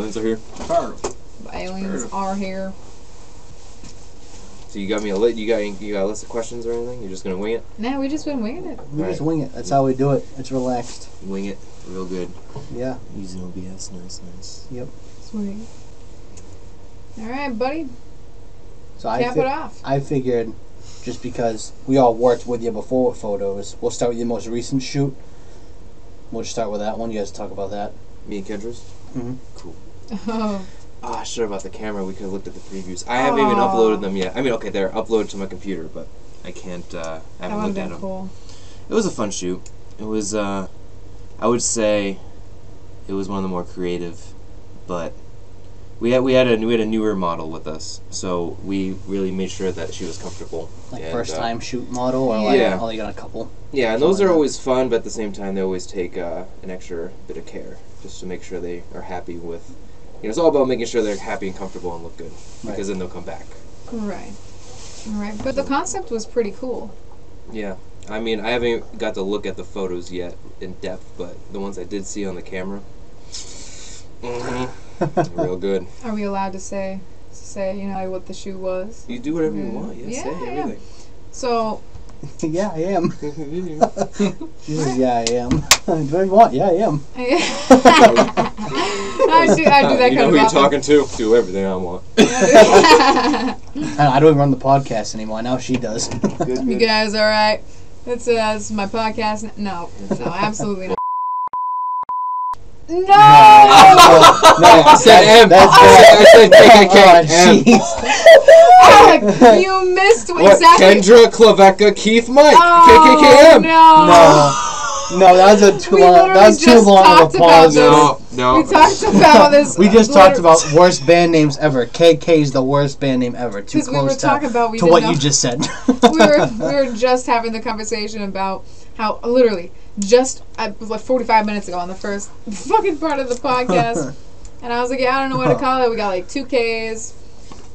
aliens are here. The aliens are here. So you got me a list. You got a list of questions or anything? You're just gonna wing it? Nah, we just been winging it. We just wing it. That's how we do it. It's relaxed. Wing it, real good. Yeah. Using OBS, nice. Yep. Sweet. All right, buddy. So Cap it off. I figured, just because we all worked with you before with photos, we'll start with your most recent shoot. We'll just start with that one. You guys talk about that. Me and Kendra's? Mm-hmm. Cool. Oh. Ah, sure about the camera. We could have looked at the previews. I haven't even uploaded them yet. I mean, okay, they're uploaded to my computer, but I can't. I haven't looked at them. Cool. It was a fun shoot. It was. I would say, it was one of the more creative, but we had a newer model with us, so we really made sure that she was comfortable. Like and, first time shoot model, or like yeah. only got a couple. Yeah, and those are always fun, but at the same time, they always take an extra bit of care just to make sure they are happy with. It's all about making sure they're happy and comfortable and look good, because then they'll come back. Right. But the concept was pretty cool. Yeah. I mean, I haven't got to look at the photos yet in depth, but the ones I did see on the camera, real good. Are we allowed to say what the shoe was? You do whatever you want. Yeah, say everything. So. Yeah, I am. She says, yeah, I am. Do I want? Yeah, I am. I do that kind of You know who you're talking to? Do everything I want. I don't even run the podcast anymore. Now she does. Good. You guys all right? This is my podcast. No, absolutely not. No! I said M. I said KKK. Alec, you missed exactly. Kendra, Klevecka, Keith, Mike. KKKM. No, that was too long. That was too long of a pause. No. We talked about this. We just talked about worst band names ever. KK is the worst band name ever. Too close to what you just said. we were just having the conversation about how literally just like 45 minutes ago on the first fucking part of the podcast, and I was like, I don't know what to call it. We got like 2 Ks.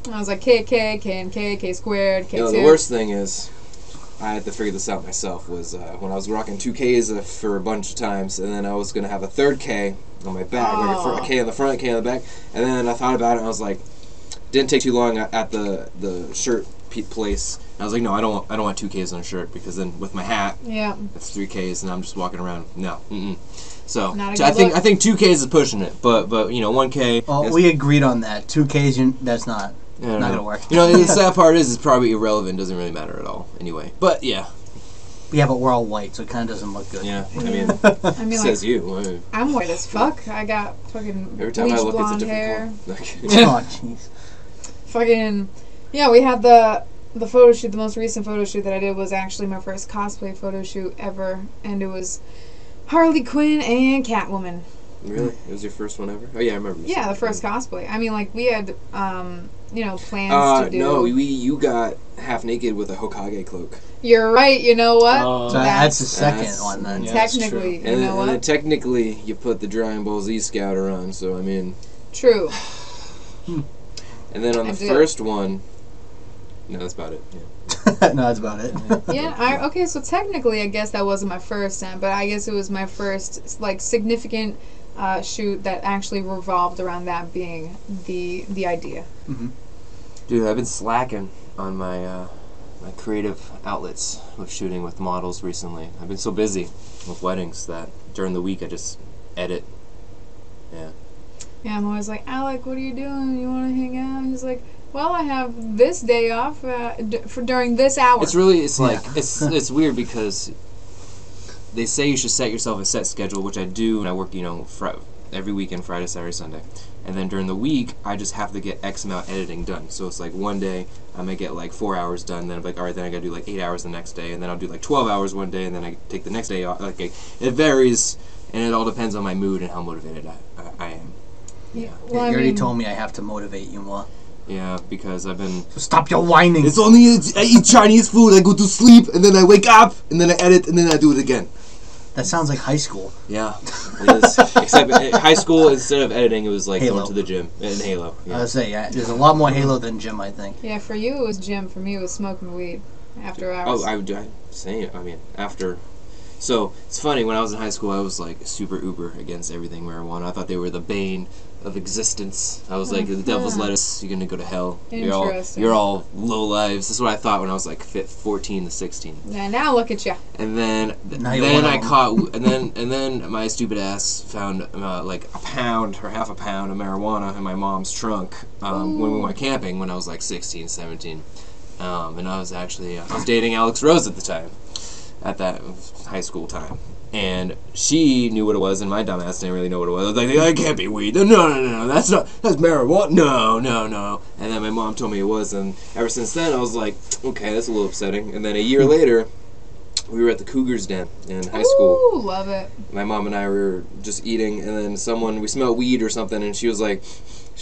And I was like KK, K and K, K squared, K2. The worst thing is, I had to figure this out myself, was when I was rocking 2 Ks for a bunch of times, and then I was going to have a third K on my back, like a K on the front, K on the back, and then I thought about it, and I was like, didn't take too long at the shirt place. I was like, no, I don't want 2 Ks on a shirt, because then with my hat, that's 3 Ks, and I'm just walking around. No, So I think 2 Ks is pushing it, but 1 K. Well, we agreed on that. 2 Ks, that's not gonna work. The sad part is it's probably irrelevant. Doesn't really matter at all anyway. But yeah. Yeah, but we're all white, so it kind of doesn't look good. Yeah, I mean, says you. I'm white as fuck. I got fucking every time I look, it's a hair. different color. Oh, jeez. Fucking we had the photo shoot. The most recent photo shoot that I did was actually my first cosplay photo shoot ever, and it was Harley Quinn and Catwoman. Really? It was your first one ever? Oh yeah, I remember. Yeah, the first cosplay. I mean, like we had plans to do. No, you got half naked with a Hokage cloak. You're right. You know what? So that's the second one then. Yeah, technically, you know what? And then technically, you put the Dragon Ball Z Scouter on. So I mean. True. And then on the first one, no, that's about it. Yeah. No, that's about it. Yeah. Okay. So technically, I guess that wasn't my first time, but I guess it was my first significant shoot that actually revolved around that being the idea. Mm-hmm. Dude, I've been slacking on my my creative outlets with shooting with models recently. I've been so busy with weddings that during the week I just edit. Yeah. Yeah, I'm always like, Alec, what are you doing? You want to hang out? And he's like, well, I have this day off for during this hour. It's weird because they say you should set yourself a set schedule, which I do, and I work, every weekend, Friday, Saturday, Sunday. And then during the week, I just have to get X amount editing done. So it's like one day, I might get like 4 hours done, then I'm like, alright, then I gotta do like 8 hours the next day, and then I'll do like 12 hours one day, and then I take the next day off. Like, it varies, and it all depends on my mood and how motivated I am. Yeah. Well, you already told me I have to motivate you more. Yeah, because I've been... So stop your whining! It's only I eat Chinese food, I go to sleep, and then I wake up, and then I edit, and then I do it again. That sounds like high school. Yeah, it is. Except high school, instead of editing, it was like Halo. going to the gym and Halo. Yeah. I was say, there's a lot more Halo than gym, I think. Yeah, for you it was gym. For me it was smoking weed after hours. Oh, after. So it's funny. When I was in high school, I was like super uber against everything marijuana. I thought they were the bane of existence. I was like, the devil's lettuce, you're gonna go to hell. Interesting. You're all low lives. This is what I thought when I was like 14 to 16. Yeah, now look at you. And then and then my stupid ass found like a pound or half a pound of marijuana in my mom's trunk when we went camping when I was like 16, 17. And I was dating Alex Rose at the time, at that high school time. And she knew what it was, and my dumb ass didn't really know what it was. I was like, that can't be weed. No, that's marijuana. No. And then my mom told me it was, and ever since then, I was like, okay, that's a little upsetting. And then a year later, we were at the Cougar's Den in high school. Ooh, love it. My mom and I were just eating, and then we smelled weed or something, and she's like,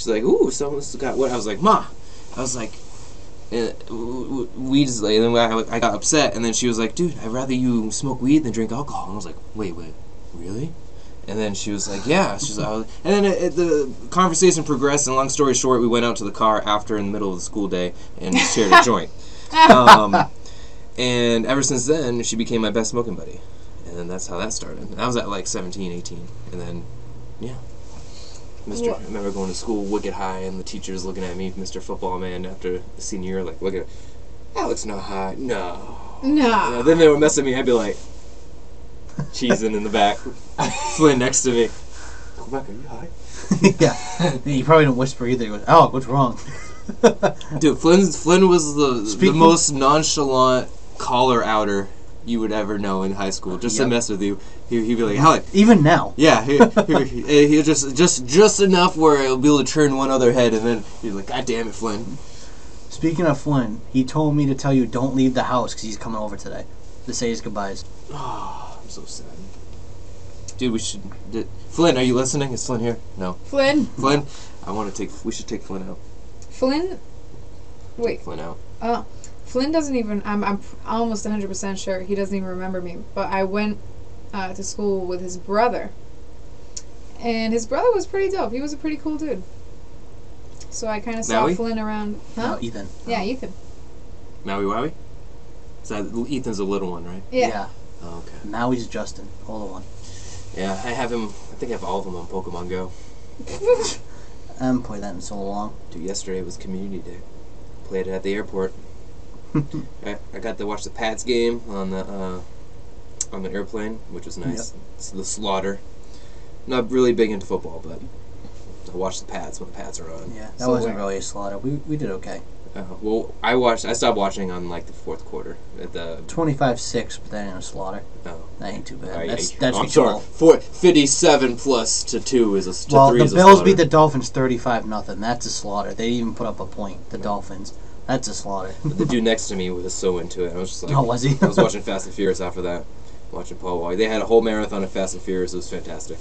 ooh, someone's got what? I was like, Ma. I was like, weed is like, and then I got upset, and then she was like, dude, I'd rather you smoke weed than drink alcohol. And I was like, wait, really? And then she was like, yeah. She's like, and then the conversation progressed, and long story short, we went out to the car after in the middle of the school day and shared a joint. And ever since then, she became my best smoking buddy. And then that's how that started. I was at like 17, 18, and then, yeah. I remember going to school wicked high, and the teachers looking at me, Mr. Football Man, after the senior year, like, look at Alex not high. No. Then they would mess with me. I'd be like, cheesing in the back, Flynn next to me. Klevecka, are you high? Yeah. You probably didn't whisper either. You go, oh, what's wrong? Dude, Flynn was the most nonchalant caller outer you would ever know in high school. Just to mess with you. He'd be like, Alec. Even now. Yeah, he'll just enough where he'll be able to turn one other head, and then you're like, God damn it, Flynn. Speaking of Flynn, he told me to tell you don't leave the house because he's coming over today to say his goodbyes. Oh, I'm so sad. Dude, Flynn, are you listening? Is Flynn here? No. Flynn. We should take Flynn out. Flynn? Wait. Take Flynn out. Flynn doesn't even, I'm almost 100% sure he doesn't even remember me, but I went to school with his brother, and his brother was pretty dope. He was a pretty cool dude. So I kind of saw Flynn around. Huh? No, Ethan. Yeah, Ethan. Maui Wowie? Ethan's a little one, right? Yeah. Oh, okay. Maui's Justin, older one. Yeah, I think I have all of them on Pokemon Go. I haven't played that in so long. Dude, yesterday was Community Day. Played it at the airport. I got to watch the Pats game on the airplane, which was nice. Yep. It's the slaughter. Not really big into football, but I watched the Pats when the Pats are on. Yeah, that wasn't really a slaughter. We did okay. Well, I stopped watching on like the fourth quarter at the 25-6, but that ain't a slaughter. Oh, that ain't too bad. That's I'm sorry. 57 plus to 2 is a to well, 3 the is a Bills slaughter. beat the Dolphins 35-0. That's a slaughter. They didn't even put up a point. The Dolphins. That's a slaughter. The dude next to me was so into it. I was just like, oh, was he? I was watching Fast and Furious after that. Watching Paul Walker. They had a whole marathon of Fast and Furious. It was fantastic.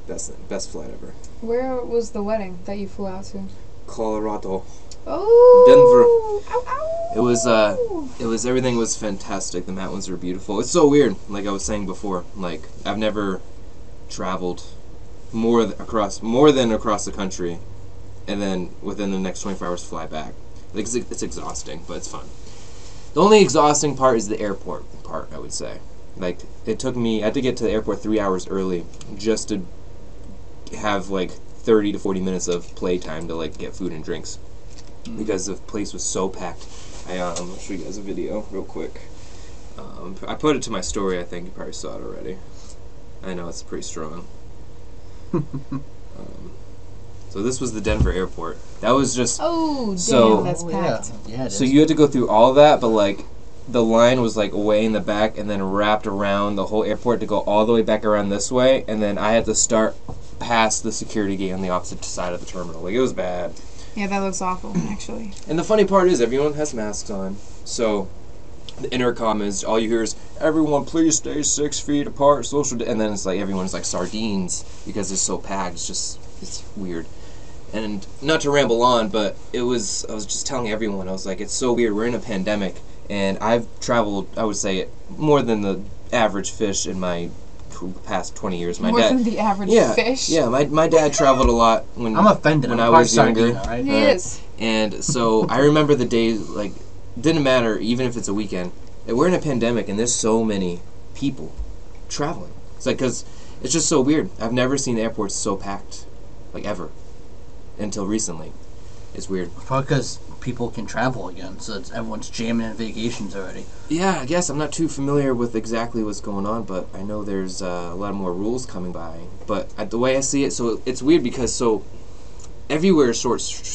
Best flight ever. Where was the wedding that you flew out to? Colorado. Oh. Denver. Ow. It was everything was fantastic. The mountains were beautiful. It's so weird. Like I was saying before, like I've never traveled more than across the country, and then within the next 24 hours fly back. Like it's exhausting, but it's fun. The only exhausting part is the airport part, I would say. Like I had to get to the airport 3 hours early just to have like 30 to 40 minutes of playtime to like get food and drinks. Because the place was so packed. I'll show you guys a video real quick. I put it to my story. I think you probably saw it already. I know it's pretty strong. So this was the Denver airport. That was just that's packed. Yeah, it so is. you had to go through all of that, but like the line was like way in the back and then wrapped around the whole airport to go all the way back around this way, and then I had to start past the security gate on the opposite side of the terminal. Like it was bad. Yeah, that looks awful, actually. And the funny part is everyone has masks on. So the intercom is, all you hear is, everyone please stay 6 feet apart, and then it's like everyone's like sardines because it's so packed. It's weird. And not to ramble on, but I was just telling everyone, I was like, it's so weird. We're in a pandemic, and I've traveled, I would say, more than the average fish in my past 20 years. More than the average fish? Yeah, my dad traveled a lot when I'm offended. when I was younger. Right? He is. And so I remember the days, like, didn't matter, even if it's a weekend. We're in a pandemic, and there's so many people traveling. It's like, because it's just so weird. I've never seen airports so packed. like ever, until recently. It's weird. Probably because people can travel again, so everyone's jamming in vacations already. Yeah, I guess I'm not too familiar with exactly what's going on, but I know there's a lot more rules coming by. But the way I see it, so it's weird because everywhere is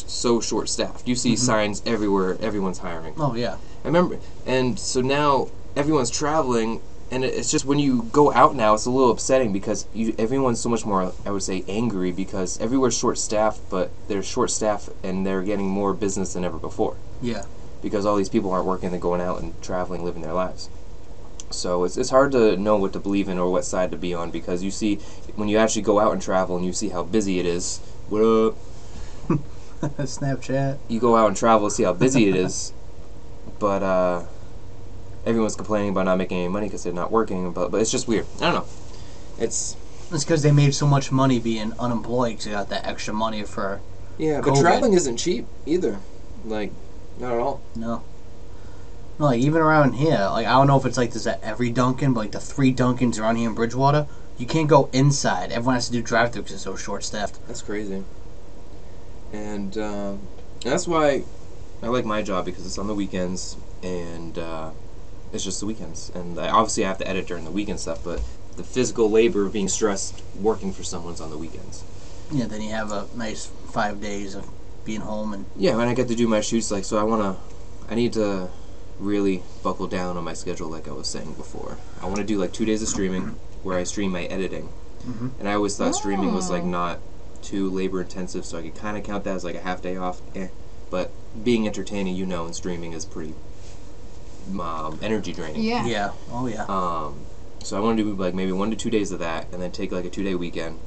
so short-staffed. You see signs everywhere, everyone's hiring. Oh, yeah. I remember, and so now everyone's traveling, and it's just when you go out now, it's a little upsetting because everyone's so much more, I would say, angry because everywhere's short-staffed, but they're short-staffed and they're getting more business than ever before. Yeah. Because all these people aren't working, they're going out and traveling, living their lives. So it's hard to know what to believe in or what side to be on because you see, when you actually go out and travel and you see how busy it is, what up? Snapchat. You go out and travel, see how busy it is, but everyone's complaining about not making any money because they're not working, but it's just weird. I don't know. It's because they made so much money being unemployed because they got that extra money for but COVID. traveling isn't cheap either. Like, not at all. No, like even around here, like I don't know if it's like this at every Dunkin', but like the 3 Dunkins around here in Bridgewater, you can't go inside. Everyone has to do drive-through because it's so short-staffed. That's crazy. And that's why I like my job because it's on the weekends and it's just the weekends. And obviously I have to edit during the weekend stuff, but the physical labor of being stressed working for someone's on the weekends. Yeah, then you have a nice 5 days of being home and yeah, when I get to do my shoots, like, so I need to really buckle down on my schedule like I was saying before. I want to do like 2 days of streaming where I stream my editing. And I always thought streaming was like not too labor intensive, so I could kind of count that as like a half day off. But being entertaining, and streaming is pretty energy draining. Yeah. yeah, oh yeah. So I want to do like maybe 1 to 2 days of that, and then take like a 2-day weekend,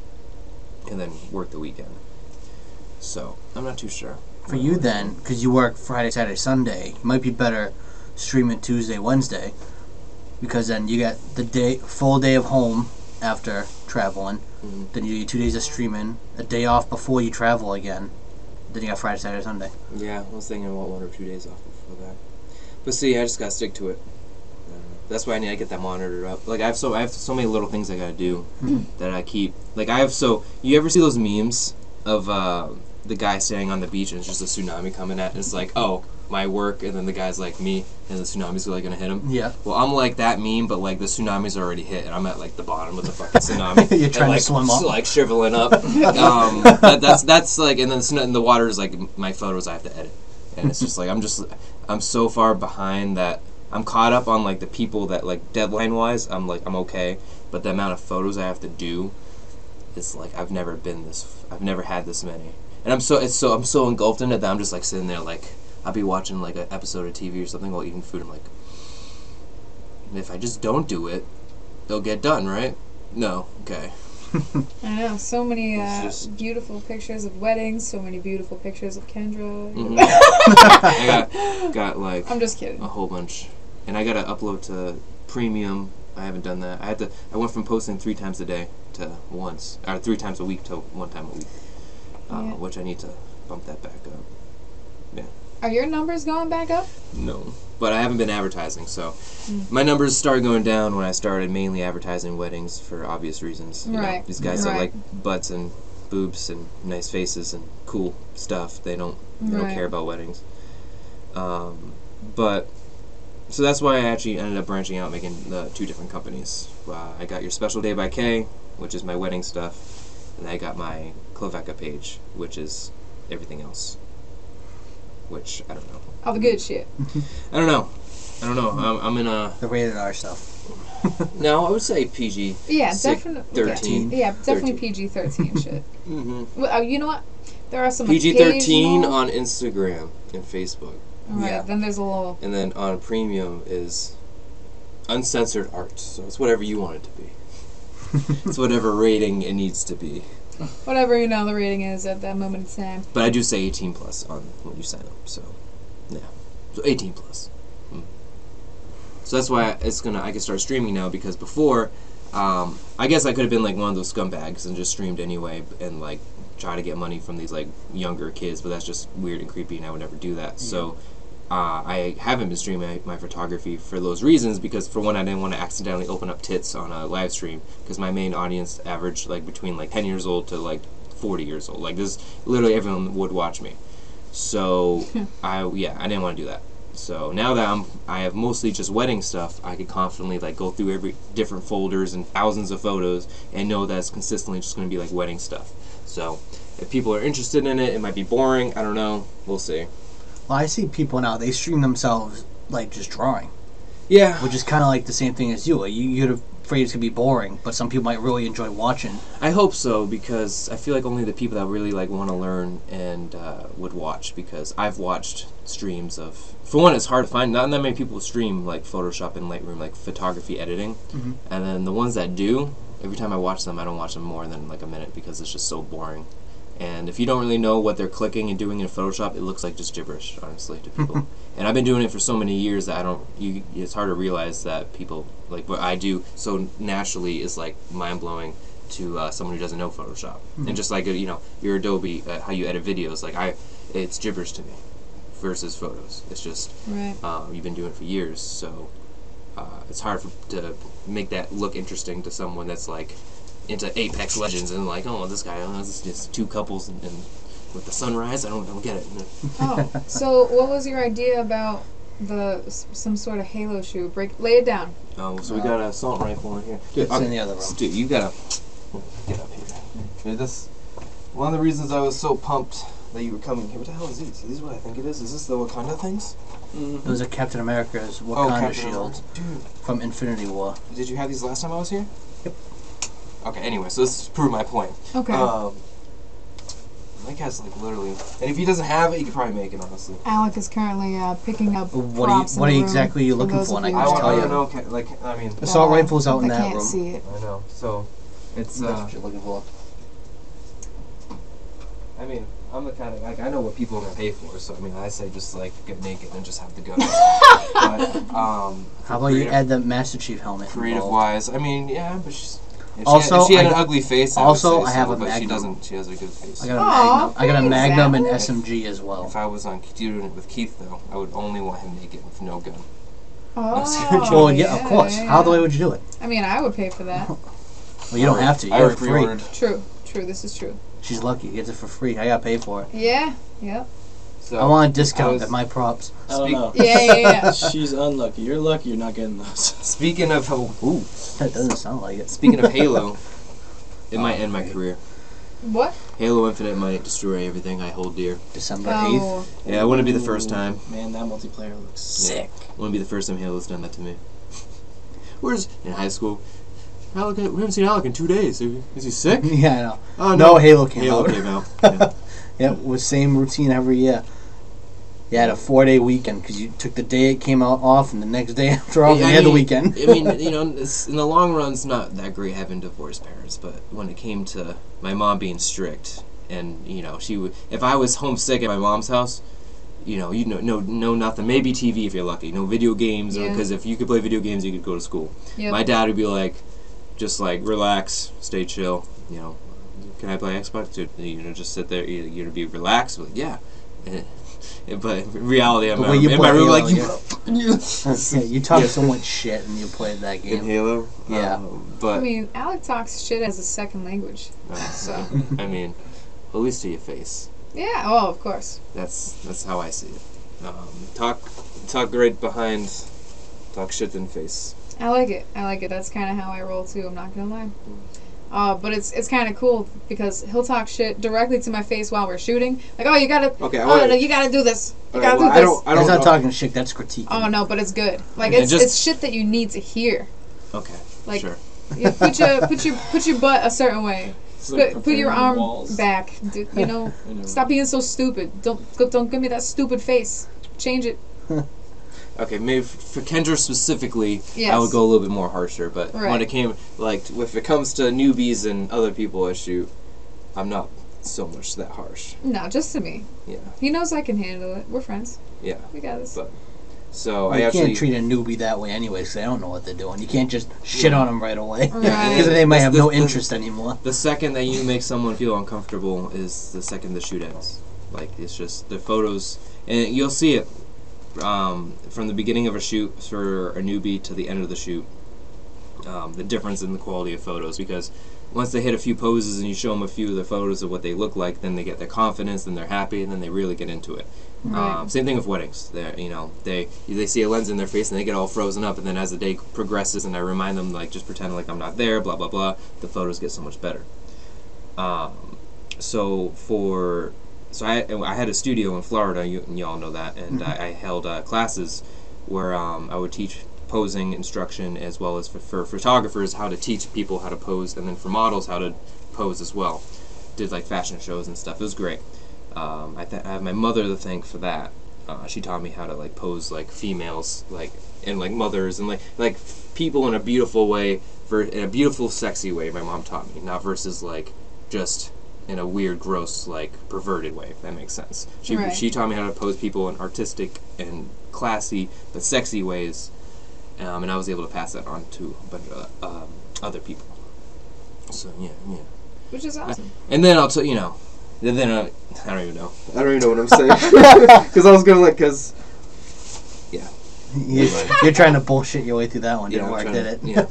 and then work the weekend. So I'm not too sure. For you then, because you work Friday, Saturday, Sunday, it might be better streaming Tuesday, Wednesday, because then you get the full day of home after traveling. Then you do 2 days of streaming, a day off before you travel again. Then you got Friday, Saturday, Sunday. Yeah, I was thinking about 1 or 2 days off before that. But see, I just gotta stick to it. That's why I need to get that monitored up. Like I have so many little things I gotta do that I keep. Like you ever see those memes of the guy standing on the beach and it's just a tsunami coming at, and it's like, oh, my work, and then the guy's like me, and the tsunami's like gonna hit him. Yeah. Well, I'm like that meme, but like the tsunami's already hit, and I'm at like the bottom of the fucking tsunami. You're trying to swim up, like shriveling up. That's like, and then the water is like my photos I have to edit, and it's just like I'm so far behind that I'm caught up on like the people that like deadline wise I'm okay, but the amount of photos I have to do, it's like I've never had this many, and I'm so engulfed in it that I'm just like sitting there like. I'll be watching like an episode of TV or something while eating food. I'm like, if I just don't do it, they'll get done, right? No, okay. I know, so many beautiful pictures of weddings, so many beautiful pictures of Kendra. I got like I'm just kidding. A whole bunch, and I gotta upload to premium. I haven't done that. I went from posting 3 times a day to once, or 3 times a week to 1 time a week, which I need to bump that back up. Yeah. Are your numbers going back up? No, but I haven't been advertising, so my numbers started going down when I started mainly advertising weddings for obvious reasons. You know, these guys that like butts and boobs and nice faces and cool stuff. They don't care about weddings. But so that's why I actually ended up branching out, making 2 different companies. I got Your Special Day by Kay, which is my wedding stuff, and I got my Klevecka page, which is everything else. Which, I don't know. All the good shit. I don't know. I'm in a... The rated R stuff. No, I would say PG. Yeah, definitely. 13. Yeah, definitely PG-13 shit. Well, you know what? There are some PG-13 on Instagram and Facebook. Right, then there's a little... And then on premium is uncensored art. So it's whatever you want it to be. It's whatever rating it needs to be. Whatever, the rating is at that moment in time. But I do say 18 plus on when you sign up, so yeah. So 18 plus. So that's why I can start streaming now, because before, I guess I could have been like one of those scumbags and just streamed anyway and like try to get money from these like younger kids, but that's just weird and creepy, and I would never do that. So I haven't been streaming my photography for those reasons, because for one, I didn't want to accidentally open up tits on a live stream, because my main audience averaged like between like 10 years old to like 40 years old. Like this, literally everyone would watch me. So I didn't want to do that. So now that I have mostly just wedding stuff, I could confidently like go through every different folders and thousands of photos and know that it's consistently just going to be like wedding stuff. So if people are interested in it, it might be boring. I don't know. We'll see. Well, I see people now, they stream themselves like just drawing. Yeah. Which is kind of like the same thing as you. You're afraid it's going to be boring, but some people might really enjoy watching. I hope so, because I feel like only the people that really like want to learn and would watch, because I've watched streams of, for one, it's hard to find, not that many people stream like Photoshop and Lightroom, like photography editing, and then the ones that do, every time I watch them, I don't watch them more than like a minute because it's just so boring. And if you don't really know what they're clicking and doing in Photoshop, it looks like just gibberish, honestly, to people. And I've been doing it for so many years that it's hard to realize that people, like what I do so naturally is like mind-blowing to someone who doesn't know Photoshop. And just like, your Adobe, how you edit videos, like it's gibberish to me versus photos. It's just, you've been doing it for years, so it's hard to make that look interesting to someone that's like, into Apex Legends and like, oh, this guy, this is just two couples and with the sunrise. I don't get it. Oh, so what was your idea about some sort of Halo shoe? Lay it down. Oh, so we got an assault rifle in here. Dude, it's in the other room. Dude, you gotta get up here. Dude, one of the reasons I was so pumped that you were coming here. What the hell is these? Are these what I think it is? Is this the Wakanda things? Those are Captain America's Wakanda shields from Infinity War. Did you have these last time I was here? Yep. Okay, anyway, so this proved my point. Okay. Mike has like literally, and if he doesn't have it, he could probably make it, honestly. Alec is currently picking up What exactly are you looking for? And I can just tell you. I don't know, like, I mean, assault rifles out in that room. I can't see it. I know. So it's That's what you're looking for. I mean, I'm the kind of, like, I know what people are gonna pay for, so I mean, I say just like get naked and just have the gun. But how about you add the Master Chief helmet? Creative wise, I mean, yeah, but she's. If she had an ugly face, I have a but Magnum. she doesn't. She has a good face. I got a Magnum and SMG as well. If I was on doing it with Keith, though, I would only want him naked with no gun. Oh, well, yeah, of course. How the way would you do it? I mean, I would pay for that. Well, you don't have to. You're free. True. This is true. She's lucky. Gets it for free. I got to pay for it. Yeah. Yep. So I want a discount at my props. I don't know. Yeah. She's unlucky. You're lucky you're not getting those. Speaking of... Ooh. That doesn't sound like it. Speaking of Halo, it might end my career. What? Halo Infinite might destroy everything I hold dear. December 8th? Yeah, it wouldn't be the first time. Man, that multiplayer looks sick. It wouldn't be the first time Halo's done that to me. Where's... In high school... Alec, we haven't seen Alec in 2 days. Is he sick? Yeah, I know. Oh, no, Halo came out. Halo came out. Yeah. Yeah, it was same routine every year. You had a 4-day weekend because you took the day it came out off, and the next day after off, you had the weekend. I mean, in the long run, it's not that great having divorced parents, but when it came to my mom being strict, and she would, if I was homesick at my mom's house, no nothing. Maybe TV if you're lucky. No video games, because if you could play video games, you could go to school. Yep. My dad would be like, just like relax, stay chill. Can I play Xbox? Just sit there. You're gonna be relaxed. Like, yeah. But in reality, I'm in my room like, you talk so much shit and you played that game. In Halo? Yeah. But I mean, Alec talks shit as a second language. So. I mean, at least to your face. Yeah, oh, of course. That's how I see it. Talk right behind, talk shit in face. I like it. That's kind of how I roll, too. I'm not going to lie. But it's kind of cool because he'll talk shit directly to my face while we're shooting. Like, oh, you gotta, you gotta do this. You gotta do this. That's not talking shit. That's critiquing. Oh no, but it's good. Like it's shit that you need to hear. Okay. Like, sure. You put your butt a certain way. Like put your arm back. Stop being so stupid. Don't give me that stupid face. Change it. Okay, maybe for Kendra specifically, yes. I would go a little bit more harsher. But when it came, if it comes to newbies and other people I shoot, I'm not so much that harsh. No, just to me. Yeah. He knows I can handle it. We're friends. Yeah. We got this. You can't treat a newbie that way anyway, because they don't know what they're doing. You can't just shit on them right away. Because they might have no interest anymore. The second that you make someone feel uncomfortable is the second the shoot ends. Like, it's just the photos, and you'll see it. From the beginning of a shoot for a newbie to the end of the shoot, the difference in the quality of photos, because once they hit a few poses and you show them a few of the photos of what they look like, then they get their confidence, then they're happy, and then they really get into it. Right. Same thing with weddings. They see a lens in their face and they get all frozen up, and then as the day progresses and I remind them, like, just pretend like I'm not there, blah blah blah, the photos get so much better. So I had a studio in Florida, you all know that, and I held classes where I would teach posing instruction, as well as for photographers how to teach people how to pose, and then for models how to pose as well. Did like fashion shows and stuff. It was great. I have my mother to thank for that. She taught me how to like pose like females, like, and like mothers, and like people in a beautiful way, in a beautiful, sexy way. My mom taught me, not versus like just in a weird, gross, like perverted way. If that makes sense. She taught me how to pose people in artistic and classy but sexy ways, and I was able to pass that on to a bunch of other people. So yeah. Which is awesome. And then I'll tell you know. Then I don't even know. I don't even know what I'm saying. Because I was gonna yeah. You're trying to bullshit your way through that one. Didn't work, did it? Yeah.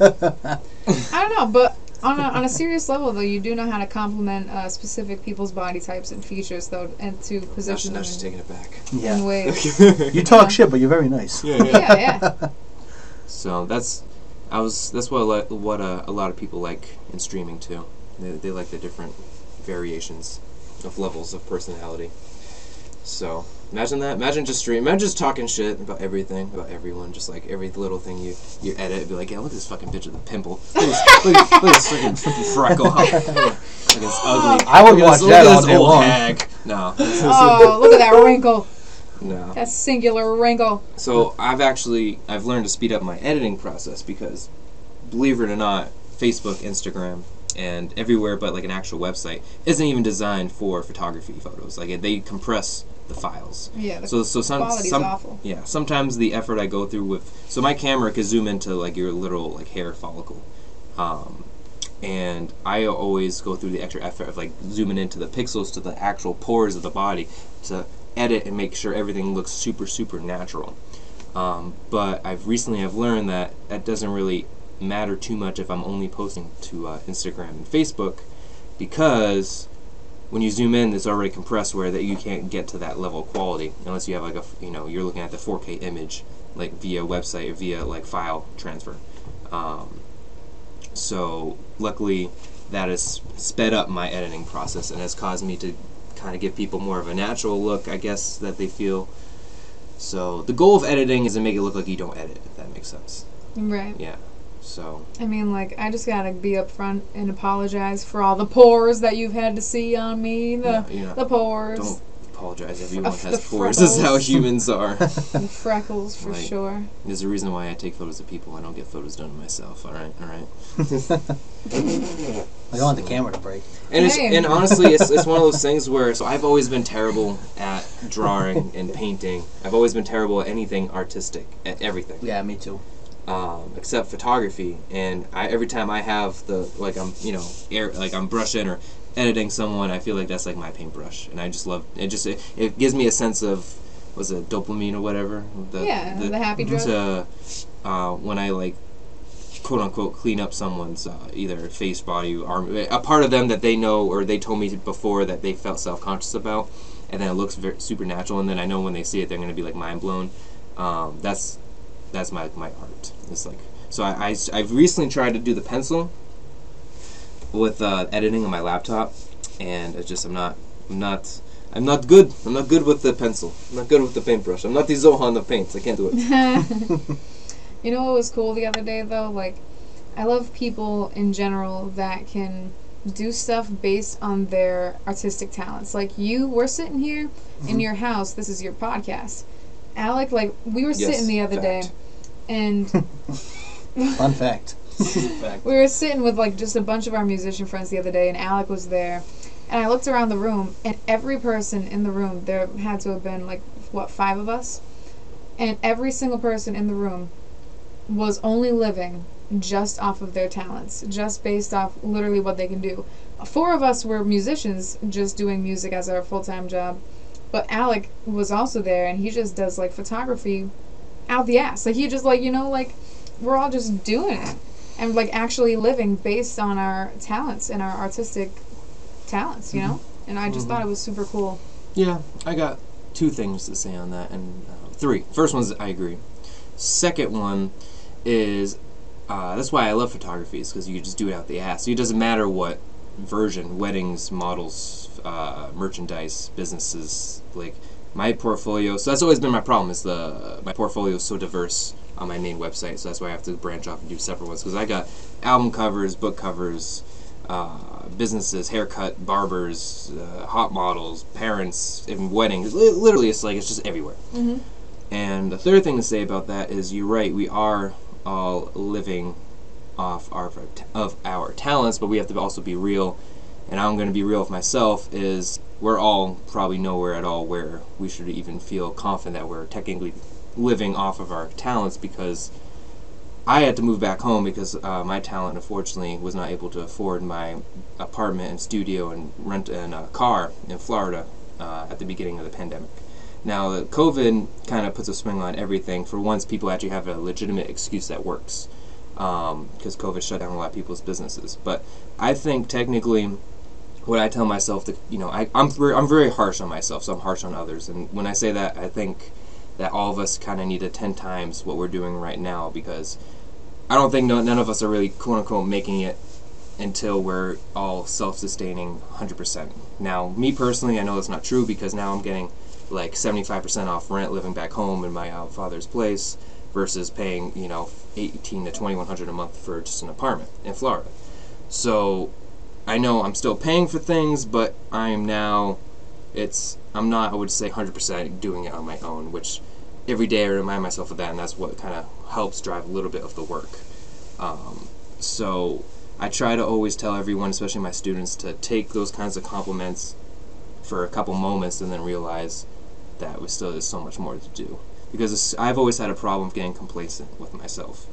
I don't know, but on a serious level, though, you do know how to compliment specific people's body types and features, though, and to position them. Now she's taking it back. Yeah. In ways. You talk shit, but you're very nice. Yeah. So that's what a lot of people like in streaming too. They like the different variations of levels of personality. So imagine that. Imagine just talking shit about everything, about everyone, just like every little thing you edit, and be like, yeah, look at this fucking bitch with a pimple. Look at this freaking freckle. Look at this ugly. I would watch that all day long. Hag. No. Oh, look at that wrinkle. No. That singular wrinkle. So I've learned to speed up my editing process because, believe it or not, Facebook, Instagram, and everywhere but like an actual website isn't even designed for photography photos. Like they compress the files. Yeah. The quality's awful. Yeah. Sometimes the effort I go through so my camera can zoom into like your literal like hair follicle, and I always go through the extra effort of like zooming into the pixels to the actual pores of the body to edit and make sure everything looks super, super natural. But I've learned that doesn't really matter too much if I'm only posting to Instagram and Facebook, because when you zoom in, it's already compressed where that you can't get to that level of quality unless you have like you're looking at the 4K image like via website or via like file transfer. So luckily that has sped up my editing process and has caused me to kind of give people more of a natural look, I guess, that they feel. So the goal of editing is to make it look like you don't edit, if that makes sense. Right. Yeah. So I mean, like, I just gotta be upfront and apologize for all the pores that you've had to see on me. The pores. Don't apologize. Everyone has the pores. This is how freckles. humans are. The freckles, for Like, sure. There's a reason why I take photos of people. I don't get photos done of myself. All right. I don't want the camera to break. And honestly, it's one of those things where I've always been terrible at drawing and painting. I've always been terrible at anything artistic, at everything. Yeah, me too. Except photography, and every time I have I'm brushing or editing someone, I feel like that's like my paintbrush, and I just love it. It gives me a sense of, was it dopamine or whatever? The happy drug. When I like, quote unquote, clean up someone's either face, body, arm, a part of them that they know or they told me before that they felt self-conscious about, and then it looks very supernatural, and then I know when they see it they're going to be like mind blown. That's my art. It's like, so I've recently tried to do the pencil with editing on my laptop, and it's just I'm not good. I'm not good with the pencil. I'm not good with the paintbrush. I'm not the Zohan of paints. I can't do it. You know what was cool the other day though? Like, I love people in general that can do stuff based on their artistic talents. Like we're sitting here in your house. This is your podcast. Alec, like, we were sitting the other day, and fun fact. We were sitting with like just a bunch of our musician friends the other day, and Alec was there, and I looked around the room, and every person in the room, there had to have been like 5 of us, and every single person in the room was only living just off of their talents, just based off literally what they can do. 4 of us were musicians, just doing music as our full-time job. But Alec was also there, and he just does, like, photography out the ass. Like, he just, like, like, we're all just doing it. and like actually living based on our talents and our artistic talents, you know. And I just thought it was super cool. Yeah, I got two things to say on that, and three. First one's I agree. Second one is that's why I love photography, is because you just do it out the ass. It doesn't matter what version, weddings, models, merchandise, businesses, like my portfolio. So that's always been my problem, is my portfolio is so diverse on my main website, so that's why I have to branch off and do separate ones, because I got album covers, book covers, businesses, haircut, barbers, hot models, parents, even weddings. Literally, it's just everywhere. Mm-hmm. And the third thing to say about that is, you're right, we are all living off of our talents, but we have to also be real. And I'm going to be real with myself, is we're all probably nowhere at all where we should even feel confident that we're technically living off of our talents, because I had to move back home because my talent, unfortunately, was not able to afford my apartment and studio and rent a car in Florida at the beginning of the pandemic. Now, the COVID kind of puts a swing on everything. For once, people actually have a legitimate excuse that works, because COVID shut down a lot of people's businesses. But I think technically, what I tell myself, that I'm very harsh on myself, so I'm harsh on others. And when I say that, I think that all of us kind of need to 10 times what we're doing right now, because I don't think none of us are really quote-unquote making it until we're all self-sustaining 100%. Now, me personally, I know that's not true, because now I'm getting like 75% off rent living back home in my father's place, versus paying $1,800 to $2,100 a month for just an apartment in Florida. So I know I'm still paying for things, but I'm not, I would say, 100% doing it on my own, which every day I remind myself of that, and that's what kind of helps drive a little bit of the work. So I try to always tell everyone, especially my students, to take those kinds of compliments for a couple moments and then realize that there's so much more to do. Because I've always had a problem of getting complacent with myself.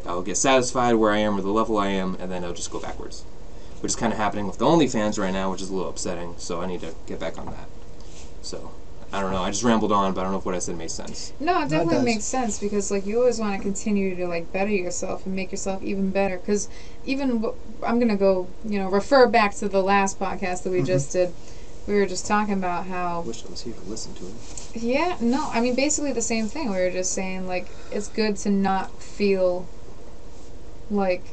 I'll get satisfied where I am or the level I am, and then I'll just go backwards. Which is kind of happening with the OnlyFans right now, which is a little upsetting, so I need to get back on that. So, I don't know, I just rambled on, but I don't know if what I said made sense. No, it definitely makes sense, because like you always want to continue to like better yourself and make yourself even better. Because even I'm gonna go, refer back to the last podcast that we just did. We were just talking about how. I wish I was here to listen to it. Yeah, no, I mean basically the same thing. We were just saying like it's good to not feel like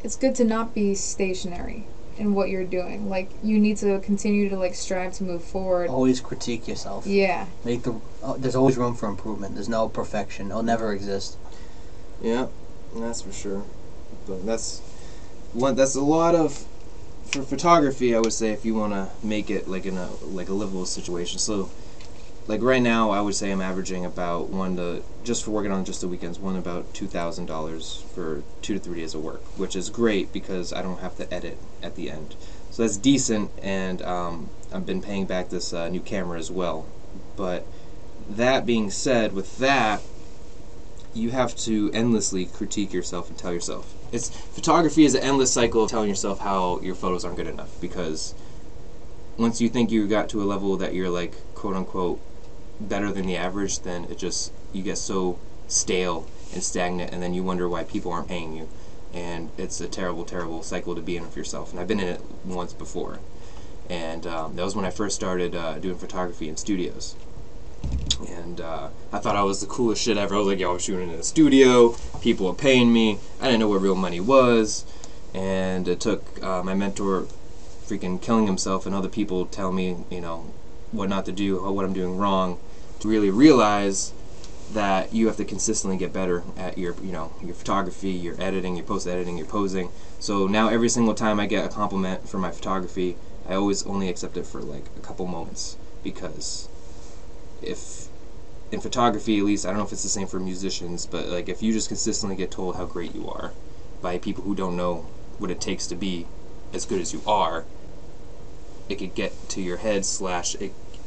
it's good to not be stationary in what you're doing. Like you need to continue to like strive to move forward. Always critique yourself. Yeah. There's always room for improvement. There's no perfection. It'll never exist. Yeah, that's for sure. But that's a lot of, for photography, I would say, if you want to make it like in a livable situation. So like right now, I would say I'm averaging about just for working on just the weekends, about $2,000 for 2 to 3 days of work, which is great because I don't have to edit at the end. So that's decent, and I've been paying back this new camera as well. But that being said, with that, you have to endlessly critique yourself and tell yourself. Photography is an endless cycle of telling yourself how your photos aren't good enough, because once you think you got to a level that you're like quote unquote better than the average, then you get so stale and stagnant, and then you wonder why people aren't paying you, and it's a terrible, terrible cycle to be in with yourself. And I've been in it once before, and that was when I first started doing photography in studios. And I thought I was the coolest shit ever. I was like, yo, I'm shooting in a studio, people are paying me. I didn't know what real money was, and it took my mentor freaking killing himself and other people tell me, what not to do, or what I'm doing wrong, to really realize that you have to consistently get better at your photography, your editing, your post-editing, your posing. So now every single time I get a compliment for my photography, I always only accept it for like a couple moments, because if in photography, at least, I don't know if it's the same for musicians, but like if you just consistently get told how great you are by people who don't know what it takes to be as good as you are, it could get to your head /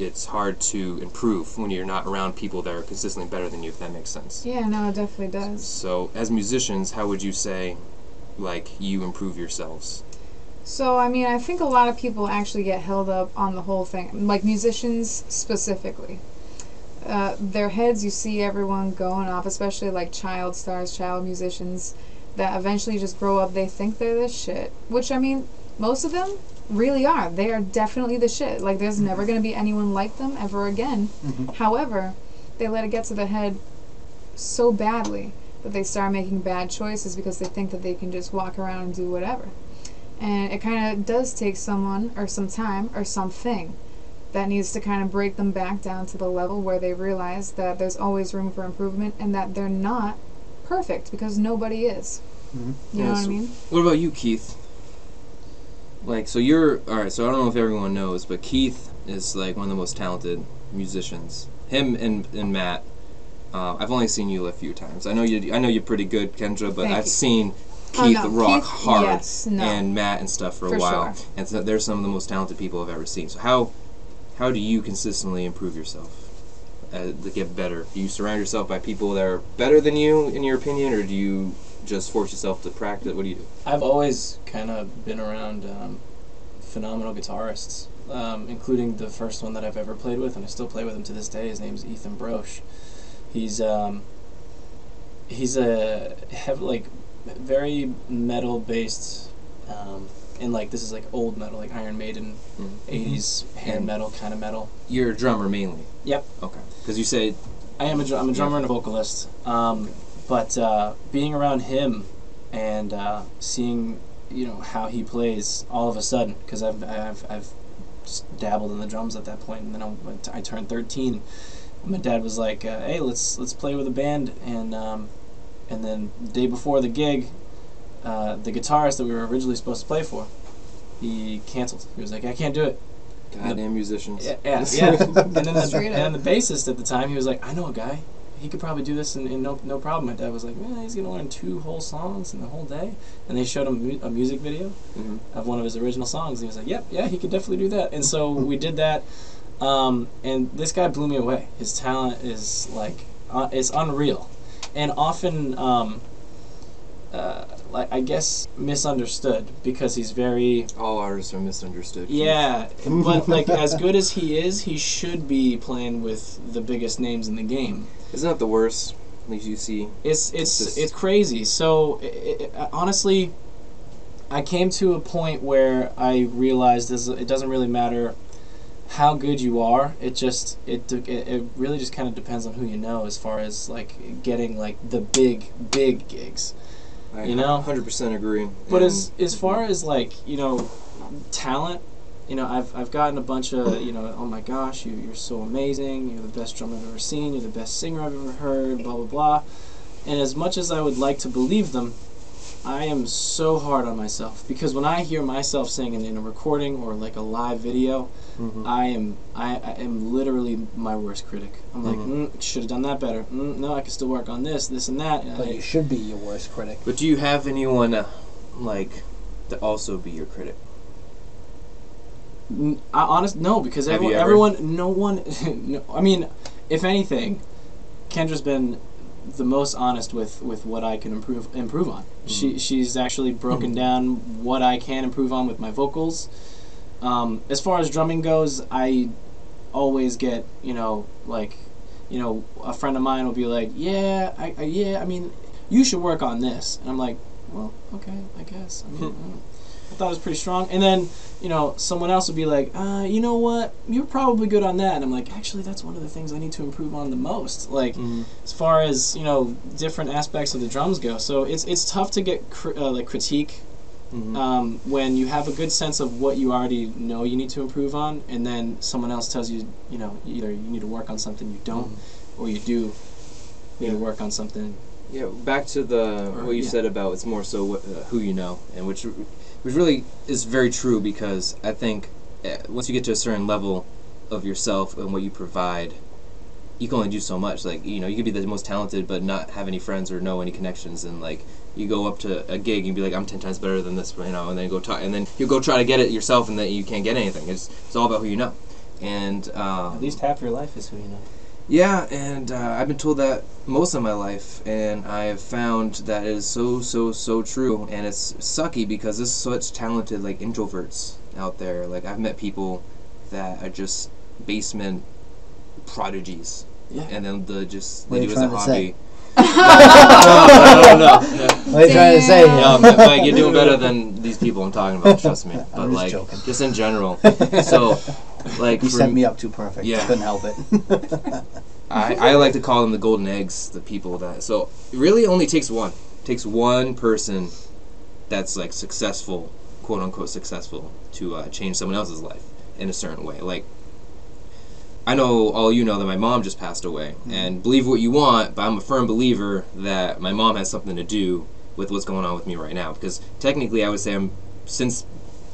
it's hard to improve when you're not around people that are consistently better than you, if that makes sense. Yeah, no, it definitely does. So as musicians, how would you say like you improve yourselves? So, I mean, I think a lot of people actually get held up on the whole thing, like musicians specifically. Their heads, you see everyone going off, especially like child stars, child musicians. that eventually just grow up, they think they're the shit. Which, I mean, most of them really are. They are definitely the shit. Like, there's never going to be anyone like them ever again. However, they let it get to their head so badly that they start making bad choices because they think that they can just walk around and do whatever. And it kind of does take someone or some time or something that needs to kind of break them back down to the level where they realize that there's always room for improvement and that they're not perfect, because nobody is. You know what I mean? What about you, Keith? Like, so you're... Alright, so I don't know if everyone knows, but Keith is, like, one of the most talented musicians. Him and Matt. I've only seen you a few times. I know you're pretty good, Kendra, but I've seen Keith rock hard and Matt and stuff for a while. Sure. And so they're some of the most talented people I've ever seen. So how do you consistently improve yourself? To get better? Do you surround yourself by people that are better than you, in your opinion, or do you just force yourself to practice? What do you do? I've always kind of been around phenomenal guitarists, including the first one that I've ever played with, and I still play with him to this day. His name's Ethan Broche. He's a very metal based, and like this is like old metal, like Iron Maiden, 80s hand metal kind of metal. You're a drummer mainly. Yep. Okay. Because you say I'm a drummer and a vocalist. But being around him and seeing how he plays all of a sudden, because I've just dabbled in the drums at that point, and then I turned 13. My dad was like, "Hey, let's play with a band," and then the day before the gig, the guitarist that we were originally supposed to play for, he canceled. He was like, "I can't do it." Goddamn musicians. Yeah. And then the bassist at the time, he was like, "I know a guy. He could probably do this in no problem." My dad was like, "Man, he's gonna learn 2 whole songs in the whole day." And they showed him a music video of one of his original songs, and he was like, "Yep, yeah, he could definitely do that." And so we did that. And this guy blew me away. His talent is like it's unreal, and often like I guess misunderstood, because he's very... All artists are misunderstood. Yeah, but like as good as he is, he should be playing with the biggest names in the game. Isn't that the worst? At least you see. It's crazy. So honestly, I came to a point where I realized it doesn't really matter how good you are. It really just kind of depends on who you know, as far as like getting like the big gigs. I 100% agree. But as far as like talent, I've gotten a bunch of oh my gosh, you're so amazing, you're the best drummer I've ever seen, you're the best singer I've ever heard, blah blah blah. And as much as I would like to believe them, I am so hard on myself, because when I hear myself singing in a recording or like a live video, I am literally my worst critic. I'm like, should have done that better. No, I can still work on this and that. But you should be your worst critic. But do you have anyone to also be your critic? No, because no one. No, I mean, if anything, Kendra's been the most honest with what I can improve on. She's actually broken down what I can improve on with my vocals. As far as drumming goes, I always get a friend of mine will be like, I mean, you should work on this, and I'm like, well, okay, I guess. I mean, I thought it was pretty strong. And then someone else would be like, you know what, you're probably good on that, and I'm like, actually, that's one of the things I need to improve on the most, like as far as different aspects of the drums go. So it's tough to get critique when you have a good sense of what you already know you need to improve on, and then someone else tells you either you need to work on something you don't, or you do need to work on something. Yeah, back to what you said about it's more so who you know, and which really is very true, because I think once you get to a certain level of yourself and what you provide, you can only do so much. Like, you could be the most talented but not have any friends or know any connections, and like you go up to a gig and be like, I'm 10 times better than this, and then go talk, and then you go try to get it yourself, and then you can't get anything. It's all about who you know. And at least half your life is who you know. Yeah, and I've been told that most of my life, and I have found that it is so true, and it's sucky because there's such talented introverts out there. Like, I've met people that are just basement prodigies, and then they do as a hobby. No. What are you trying to say? No, Mike, you're doing better than these people I'm talking about. Trust me. But I'm just like, joking. just in general. So, like, You set me up too perfect. Yeah. Couldn't help it. I like to call them the golden eggs. The people that so it really only takes one. It takes one person that's like successful, quote unquote successful, to change someone else's life in a certain way. Like, I know all you know that my mom just passed away, and believe what you want, but I'm a firm believer that my mom has something to do with what's going on with me right now. Because technically, I would say since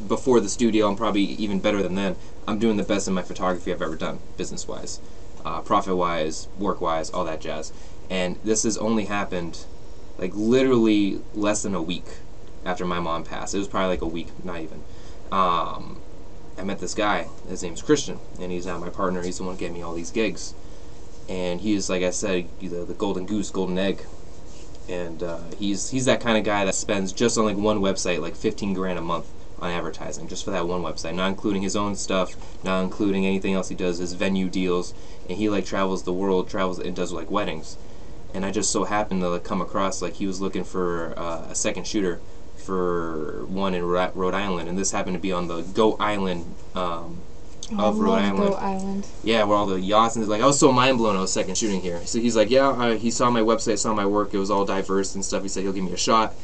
before the studio, I'm probably even better than then. I'm doing the best in my photography I've ever done, business-wise, profit-wise, work-wise, all that jazz. And this has only happened, like, literally less than a week after my mom passed. It was probably like a week, not even. I met this guy. His name's Christian, and he's my partner. He's the one getting me all these gigs. And he's, like I said, the golden goose, golden egg. And he's that kind of guy that spends just on like one website like 15 grand a month on advertising, just for that one website, not including his own stuff, not including anything else he does, his venue deals, and he like travels the world, travels and does like weddings. And I just so happened to like, come across like he was looking for a second shooter for one in Rhode Island, and this happened to be on the Goat Island of Rhode Island. Goat Island. Yeah, where all the yachts, and like I was so mind blown I was second shooting here. So he's like, yeah, he saw my website, saw my work, it was all diverse and stuff. He said he'll give me a shot.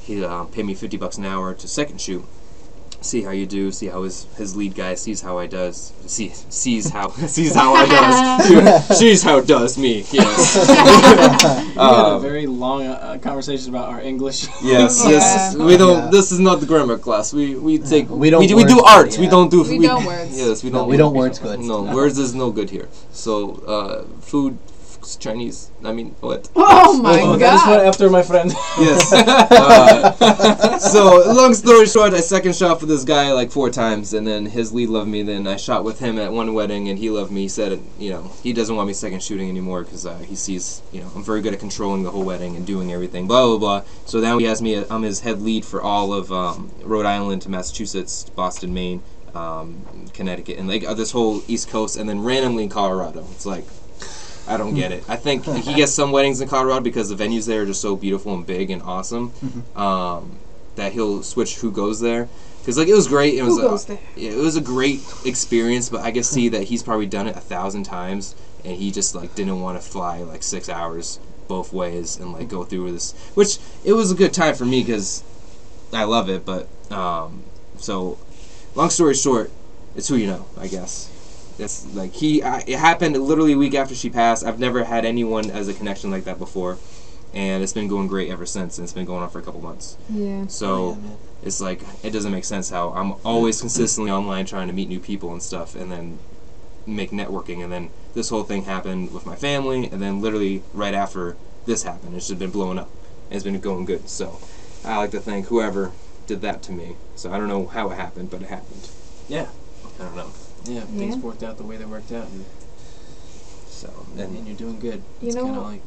He paid me $50 an hour to second shoot. See how you do. See how his lead guy sees how I does. Sees how I does. Sees how does me. Yes. We had a very long conversation about our English. Yes. Yeah. Yes. We don't. Yeah. This is not the grammar class. We take. We don't. We do art. Yeah. We don't do. We don't words. Yes. We don't. No, we don't words good. No, words is no good here. So food. Chinese. I mean, what? Oh my god! That is what after my friend. Yes. So long story short, I second shot for this guy like 4 times, and then his lead loved me. Then I shot with him at one wedding, and he loved me. He said, he doesn't want me second shooting anymore because he sees, I'm very good at controlling the whole wedding and doing everything. Blah blah blah. So now he has me. I'm his head lead for all of Rhode Island to Massachusetts, Boston, Maine, Connecticut, and like this whole East Coast, and then randomly in Colorado. It's like. I don't get it. I think he gets some weddings in Colorado because the venues there are just so beautiful and big and awesome that he'll switch who goes there. Because like it was great. It was a great experience, but I can see that he's probably done it 1,000 times, and he just like didn't want to fly like 6 hours both ways and like go through this. Which it was a good time for me because I love it. But so long story short, it's who you know, I guess. It's like it happened literally a week after she passed. I've never had anyone as a connection like that before, and it's been going great ever since, and it's been going on for a couple months. Yeah. So it's like it doesn't make sense how I'm always consistently online trying to meet new people and stuff, and then make networking, and then this whole thing happened with my family, and then literally right after this happened, it's just been blowing up, and it's been going good. So I like to thank whoever did that to me. So I don't know how it happened, but it happened. Yeah. I don't know. Yeah, things worked out the way they worked out, and you're doing good. You know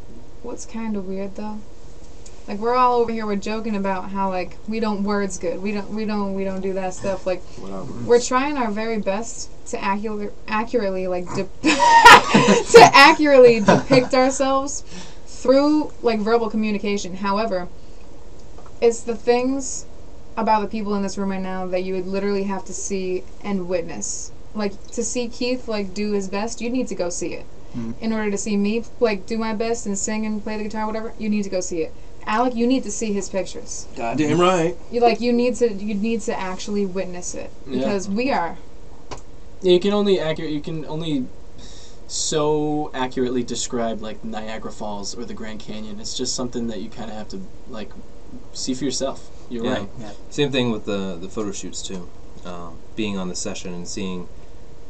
what's kind of weird though? Like we're all over here, we're joking about how like we don't words good. We don't do that stuff. Like we're trying our very best to accurately like to accurately depict ourselves through like verbal communication. However, it's the things about the people in this room right now that you would literally have to see and witness. Like, to see Keith, like, do his best, you need to go see it. In order to see me, like, do my best and sing and play the guitar, whatever, you need to go see it. Alec, you need to see his pictures. Goddamn right. You need to actually witness it. Because we are. Yeah, you can only so accurately describe, like, Niagara Falls or the Grand Canyon. It's just something that you kind of have to, like, see for yourself. You're right. Yeah. Same thing with the photo shoots, too. Being on the session and seeing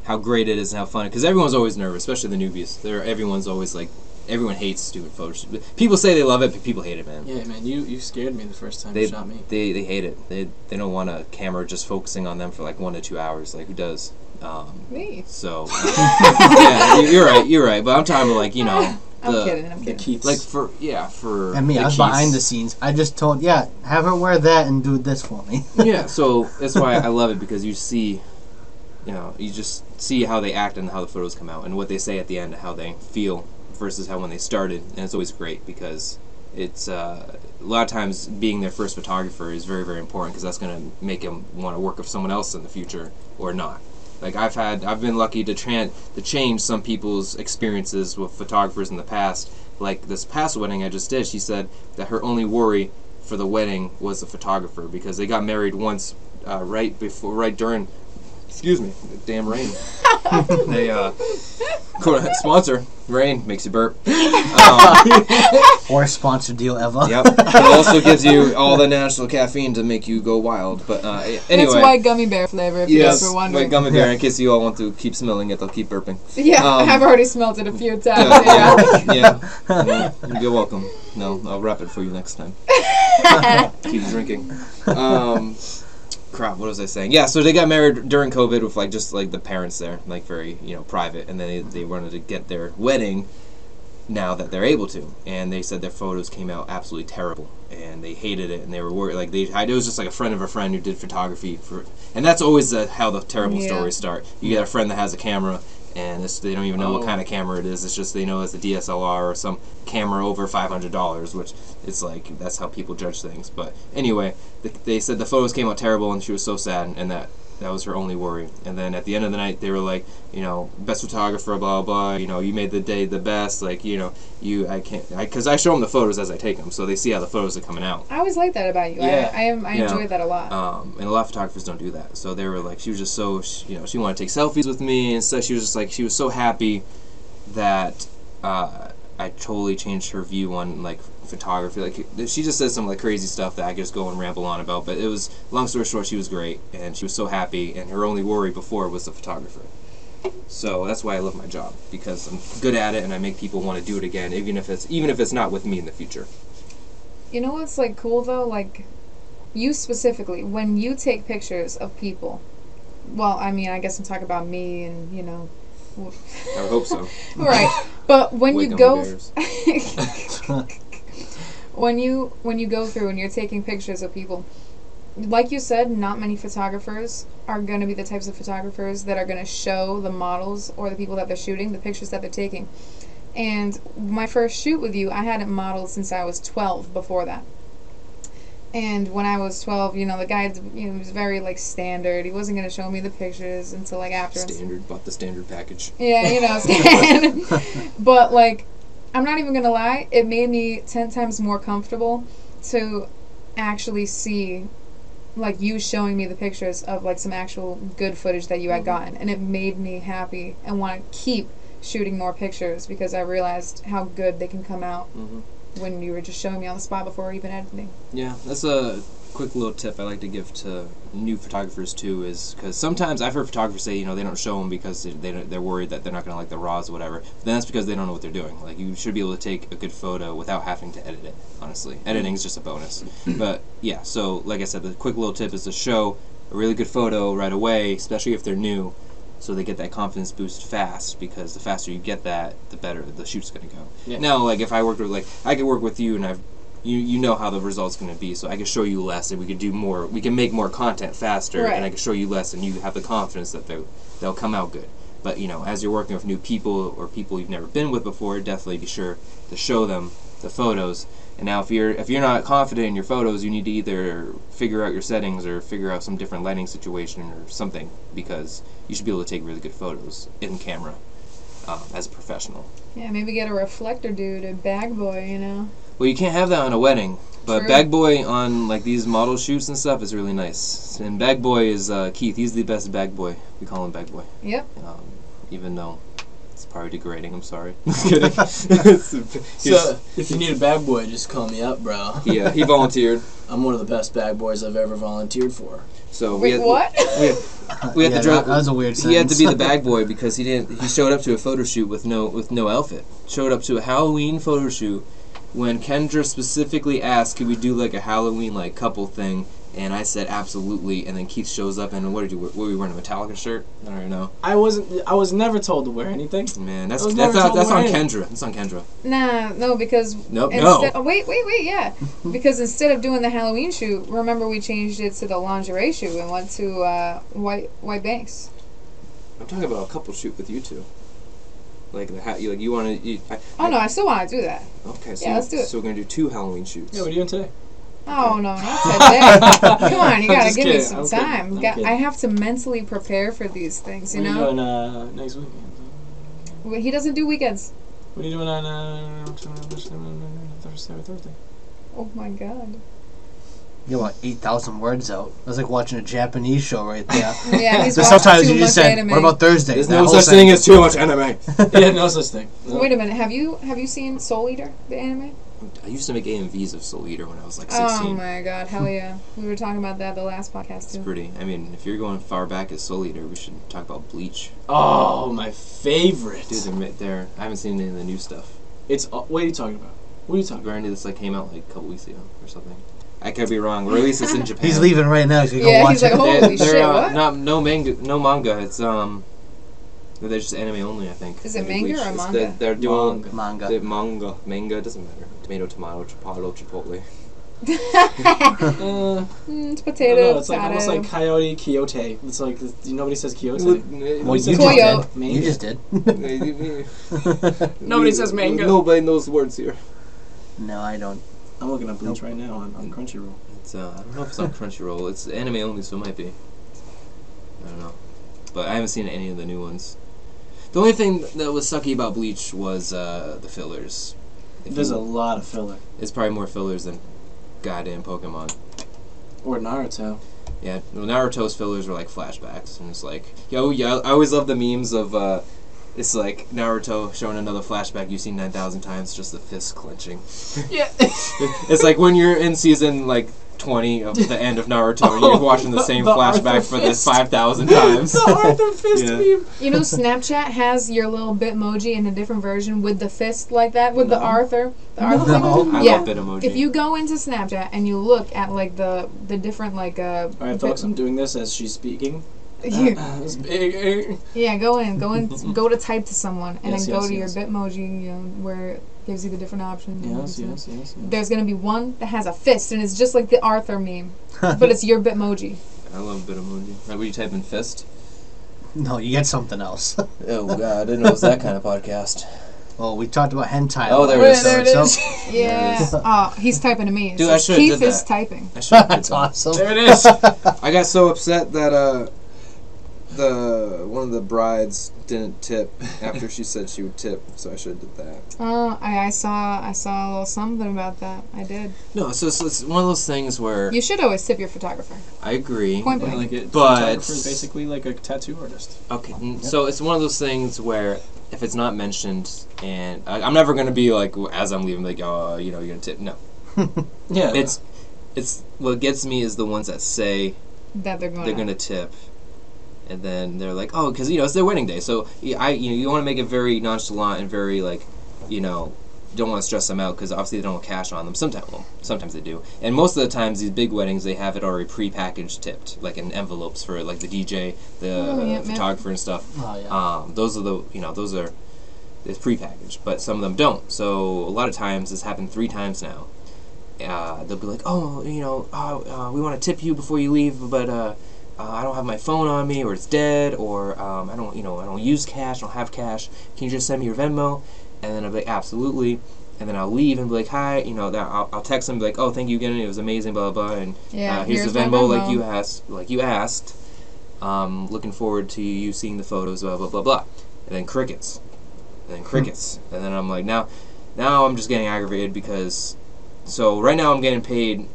how great it is and how fun, because everyone's always nervous, especially the newbies. Everyone's always like, everyone hates stupid photo shoots. People say they love it, but people hate it, man. Yeah, man, you scared me the first time you shot me. They hate it. They don't want a camera just focusing on them for like 1 to 2 hours. Like, who does? Me. So, yeah, you're right. But I'm talking about, like, I'm kidding. Like for and me, I was behind the scenes. I just told have her wear that and do this for me. Yeah, so that's why I love it, because you see, you just see how they act and how the photos come out and what they say at the end, how they feel versus how when they started, and it's always great because it's a lot of times being their first photographer is very, very important because that's going to make them want to work with someone else in the future or not. Like I've been lucky to change some people's experiences with photographers in the past. Like this past wedding I just did, she said that her only worry for the wedding was the photographer because they got married once right during, excuse me, damn rain. They sponsor rain makes you burp. Worst sponsor deal ever. Yep. It also gives you all the natural caffeine to make you go wild. But anyway, it's white gummy bear flavor. If you guys were wondering. White gummy bear. In case you all want to keep smelling it, they'll keep burping. Yeah, I've already smelled it a few times. Yeah. You're welcome. No, I'll wrap it for you next time. Keep drinking. Crap, what was I saying? Yeah, so they got married during COVID with just the parents there, very private, and then they wanted to get their wedding now that they're able to, and they said their photos came out absolutely terrible, and they hated it, and they were worried. It was just like a friend of a friend who did photography and that's always how the terrible stories start. You get a friend that has a camera, and they don't even know what kind of camera it is. It's just they know it's a DSLR or some camera over $500, which it's that's how people judge things. But anyway, they said the photos came out terrible, and she was so sad, and that was her only worry. And then at the end of the night, they were like, best photographer, blah blah. You made the day the best. Because I show them the photos as I take them, so they see how the photos are coming out. I always like that about you. Yeah. I enjoy that a lot. And a lot of photographers don't do that. So they were like, she was just so, she wanted to take selfies with me and stuff. She was just she was so happy that I totally changed her view on photography. She just said some crazy stuff that I could just go and ramble on about. But it was, long story short, she was great, and she was so happy. And her only worry before was the photographer. So that's why I love my job, because I'm good at it, and I make people want to do it again, even if it's not with me in the future. You know what's cool though? You specifically, when you take pictures of people. Well, I mean, I guess I'm talking about me, and I would hope so. Right, but when Wake you on go, the when you go through and you're taking pictures of people, like you said, not many photographers are going to be the types of photographers that are going to show the models or the people that they're shooting the pictures that they're taking. And my first shoot with you, I hadn't modeled since I was 12 before that. And when I was 12, the guy, he was very standard. He wasn't going to show me the pictures until after. Standard, bought the standard package. Yeah, standard. But I'm not even going to lie, it made me 10 times more comfortable to actually see you showing me the pictures of some actual good footage that you had gotten, and it made me happy and want to keep shooting more pictures because I realized how good they can come out when you were just showing me on the spot before even editing. Yeah, that's a quick little tip I like to give to new photographers too, is because sometimes I've heard photographers say they don't show them because they're worried that they're not going to like the raws or whatever. But then that's because they don't know what they're doing. You should be able to take a good photo without having to edit it, honestly. Editing is just a bonus. But yeah, so like I said, the quick little tip is to show a really good photo right away, especially if they're new, so they get that confidence boost fast, because the faster you get that, the better the shoot's going to go. Yeah. Now, if I worked with, I could work with you, and you know how the result's going to be, so I can show you less, and we could do more, we can make more content faster, and I can show you less, and you have the confidence that they'll come out good. But, as you're working with new people, or people you've never been with before, definitely be sure to show them the photos. And now if you're not confident in your photos, you need to either figure out your settings or figure out some different lighting situation or something, because you should be able to take really good photos in camera as a professional. Yeah, maybe get a reflector dude, a bag boy, Well, you can't have that on a wedding, but True. bag boy on these model shoots and stuff is really nice. And bag boy is Keith. He's the best bag boy. We call him bag boy. Yep. Even though it's probably degrading. I'm sorry. Kidding. So if you need a bag boy, just call me up, bro. Yeah, he volunteered. I'm one of the best bag boys I've ever volunteered for. So what? We had to drive. That was a weird sentence. He had to be the bag boy because he showed up to a photo shoot with no outfit. Showed up to a Halloween photo shoot when Kendra specifically asked, could we do a Halloween couple thing, and I said absolutely, and then Keith shows up, and what were you wearing, a Metallica shirt? I don't even know. I was never told to wear anything. Man, that's on Kendra. That's on Kendra. No, because wait, yeah. Because instead of doing the Halloween shoot, remember we changed it to the lingerie shoot and went to White Banks. I'm talking about a couple shoot with you two. Like the hat, you want to? Oh no, I still want to do that. Okay, so Yeah, let's do it. So we're gonna do 2 Halloween shoots. Yeah, what are you doing today? Oh no, not today. Come on, you I'm gotta just give me kidding, some I'm kidding, time. I'm Got- kidding. I have to mentally prepare for these things, you What know. are you doing next weekend? Well, he doesn't do weekends. What are you doing on Thursday or Thursday? Oh my god. You got 8,000 words out. That's like watching a Japanese show right there. Yeah, he's So watching sometimes too you much just said, anime. "What about Thursday?" There's That no whole such thing as sentence. too much anime. Yeah, no such thing. No. Wait a minute. Have you seen Soul Eater, the anime? I used to make AMVs of Soul Eater when I was like 16. Oh my god, hell yeah. We were talking about that the last podcast It's too. pretty. I mean, if you're going far back as Soul Eater, we should talk about Bleach. Oh, my favorite. Dude, they're I haven't seen any of the new stuff. It's what are you talking about? What are you talking about? Granted, this came out like a couple weeks ago or something. I could be wrong. Release this in Japan. He's leaving right now. He's gonna Yeah, go watch he's like, it. holy shit, what? No manga. It's they're just anime only. I think. Is it Maybe manga Bleach. or It's manga? They're doing Manga. manga. It doesn't matter. Tomato, chipotle. It's potato, It's like almost like Coyote, Quixote. It's like nobody says Quixote. Well, you says just Toyo. did. Manga. You just did. Nobody says manga. Nobody knows words here. No, I don't. I'm looking at Bleach right now on Crunchyroll. It's I don't know if it's on Crunchyroll. It's anime only, so it might be. I don't know, but I haven't seen any of the new ones. The only thing that was sucky about Bleach was the fillers. There's a lot of filler. It's probably more fillers than goddamn Pokemon. Or Naruto. Yeah, well, Naruto's fillers were like flashbacks, and it's like, yo, yeah, I always love the memes of, it's like Naruto showing another flashback you've seen 9,000 times, just the fist clenching. Yeah. It's like when you're in season, like, 20 of the end of Naruto, and you're watching the same the flashback Arthur for the fist. 5,000 times. The Arthur Fist Yeah. meme. You know, Snapchat has your little Bitmoji in a different version with the fist like that, with the No. Arthur. The Arthur No. thing. I Yeah. love Bitmoji. If you go into Snapchat and you look at like the different like Alright, folks, I'm doing this as she's speaking. It's big. yeah, go go to type to someone and Yes, then go yes, to yes. your Bitmoji, you know, where it gives you the different options. Yes. There's gonna be one that has a fist and it's just like the Arthur meme, but it's your Bitmoji. I love Bitmoji. Would you type in fist? No, you get something else. Oh, God, I didn't know it was that kind of podcast. Well, we talked about hentai. Oh, there Wait, it is. there it So- is. Yeah. Oh, he's typing to me. It Dude, I says should've Keith did is that. typing. I should That's awesome. There it is. I got so upset that the one of the brides didn't tip after she said she would tip, so I should have did that. Oh, I saw a little something about that. I did. No, so it's one of those things where You should always tip your photographer. I agree. Point Yeah, blank. like a But- photographer is basically like a tattoo artist. Okay, so it's one of those things where if it's not mentioned, and I'm never gonna be like as I'm leaving, like, oh, you know, you're gonna tip. No, Yeah. it's what gets me is the ones that say That they're going. they're gonna tip, and then they're like, oh, because it's their wedding day, so you want to make it very nonchalant and very like, don't want to stress them out because obviously they don't have cash on them. Sometimes they do, and most of the times these big weddings they have it already pre-packaged, tipped, like in envelopes for like the DJ, the photographer and stuff. Oh, yeah. Those are it's pre-packaged, but some of them don't. So a lot of times this happened 3 times now. They'll be like, oh, we want to tip you before you leave, but I don't have my phone on me, or it's dead, or I don't use cash, I don't have cash. Can you just send me your Venmo? And then I'll be like, absolutely. And then I'll leave and be like, hi, I'll text them, be like, oh, thank you again, it was amazing, blah blah blah, and here's the my Venmo, like you asked. Looking forward to you seeing the photos, blah blah blah blah. And then crickets. And then I'm like, now I'm just getting aggravated because, so right now I'm getting paid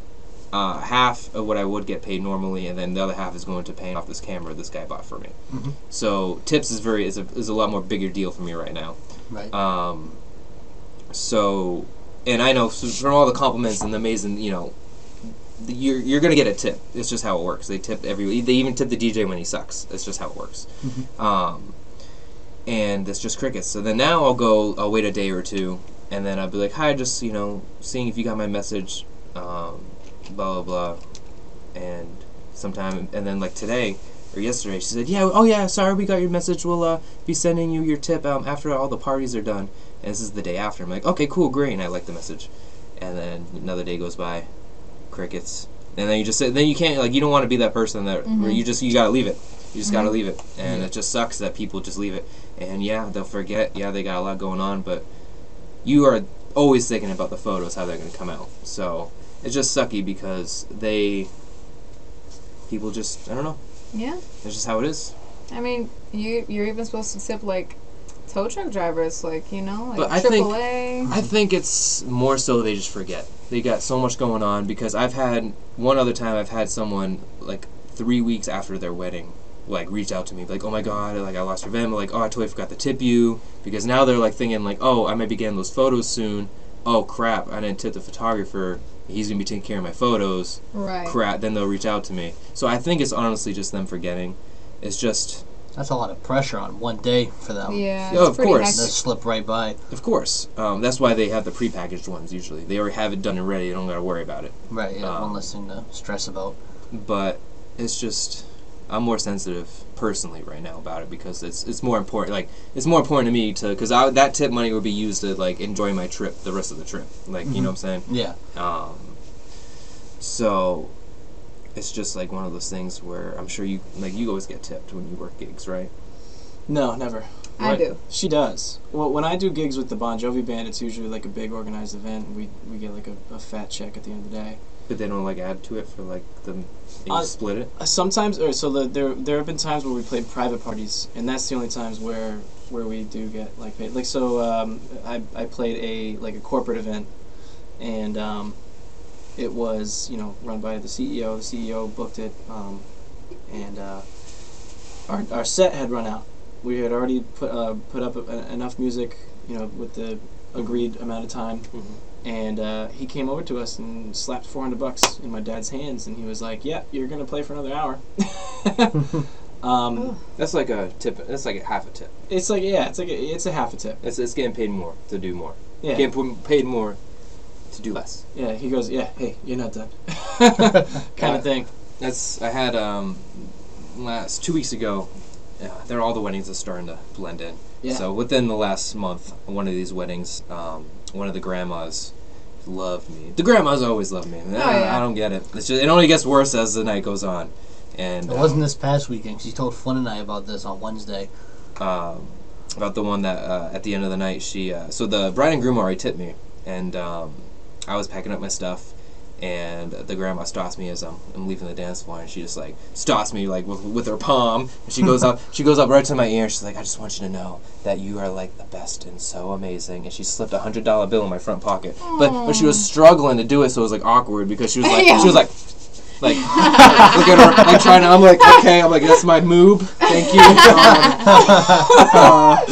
half of what I would get paid normally, and then the other half is going to paying off this camera this guy bought for me. Mm-hmm. So tips is a lot more bigger deal for me right now. Right. So, and I know from all the compliments and the amazing, you're gonna get a tip. It's just how it works. They tip they even tip the DJ when he sucks. It's just how it works. Mm-hmm. And it's just crickets. So then now I'll wait a day or two, and then I'll be like, hi, just seeing if you got my message, blah blah blah, and then like today or yesterday she said, yeah, sorry, we got your message, we'll be sending you your tip after all the parties are done. And this is the day after. I'm like, okay, cool, great, and I like the message. And then another day goes by, crickets, and then you just then you can't, like, you don't want to be that person that where you gotta leave it. You just gotta leave it, and it just sucks that people just leave it. and yeah, they'll forget. Yeah, they got a lot going on, but you are always thinking about the photos, how they're going to come out. So it's just sucky because people just, I don't know. Yeah. It's just how it is. I mean, you're even supposed to tip like tow truck drivers, like, you know, like But I AAA. think it's more so they just forget. They got so much going on, because I've had one other time I've had someone like 3 weeks after their wedding like reach out to me like, oh my god, like I lost your event, like, oh, I totally forgot to tip you, because now they're like thinking like, oh, I might be getting those photos soon. Oh crap, I didn't tip the photographer. He's gonna be taking care of my photos. Right. Crap. Then they'll reach out to me. So I think it's honestly just them forgetting. It's just. That's a lot of pressure on one day for them. Yeah. Oh, of course. They'll slip right by. Of course. That's why they have the prepackaged ones usually. They already have it done and ready. You don't got to worry about it. Right, yeah, one less thing to stress about. But it's just, I'm more sensitive personally right now about it, because it's more important. Like, it's more important to me because that tip money would be used to like enjoy my trip, the rest of the trip. Like, you know what I'm saying? Yeah. So it's just like one of those things where I'm sure you always get tipped when you work gigs, right? No, never. I do. She does. Well, when I do gigs with the Bon Jovi band, it's usually like a big organized event. We get like a fat check at the end of the day. But they don't like add to it for like you split it. Sometimes, there have been times where we played private parties, and that's the only times where we do get like paid. Like I played a corporate event, and it was run by the CEO. The CEO booked it, and our set had run out. We had already put up enough music, with the agreed amount of time. Mm-hmm. And he came over to us and slapped $400 in my dad's hands, and he was like, "Yeah, you're gonna play for another hour." That's like a tip. That's like a half a tip. It's a half a tip. It's getting paid more to do more. Yeah. Getting paid more to do less. Yeah. He goes, "Yeah, hey, you're not done." kind of thing. I had last 2 weeks ago. There all the weddings are starting to blend in. Yeah. So within the last month, one of these weddings, one of the grandmas loved me. The grandmas always love me. I don't get it. It's just, it only gets worse as the night goes on. And it wasn't this past weekend. She told Flynn and I about this on Wednesday. About the one that at the end of the night, so the bride and groom already tipped me, and I was packing up my stuff. And the grandma stops me as I'm leaving the dance floor, and she just like stops me like with her palm, and she goes up right to my ear, and she's like, "I just want you to know that you are like the best and so amazing." And she slipped a $100 bill in my front pocket, but she was struggling to do it, so it was like awkward because she was like look at her, like trying to. I'm like, okay, that's my moob. Thank you.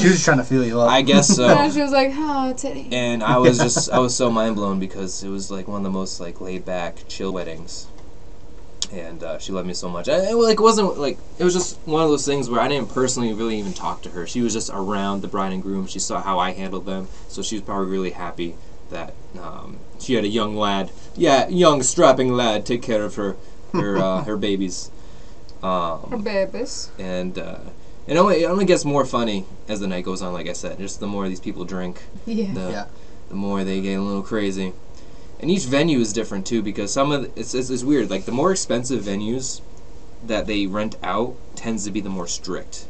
She was trying to feel you up. I guess so. Yeah, she was like, oh, titty. And I was so mind blown because it was like one of the most like laid back, chill weddings. And she loved me so much. It was just one of those things where I didn't personally really even talk to her. She was just around the bride and groom. She saw how I handled them, so she was probably really happy that she had a young strapping lad take care of her babies. Her babies. And it only gets more funny as the night goes on. Like I said, just the more these people drink, the more they get a little crazy. And each venue is different too, because it's weird. Like the more expensive venues that they rent out tends to be the more strict.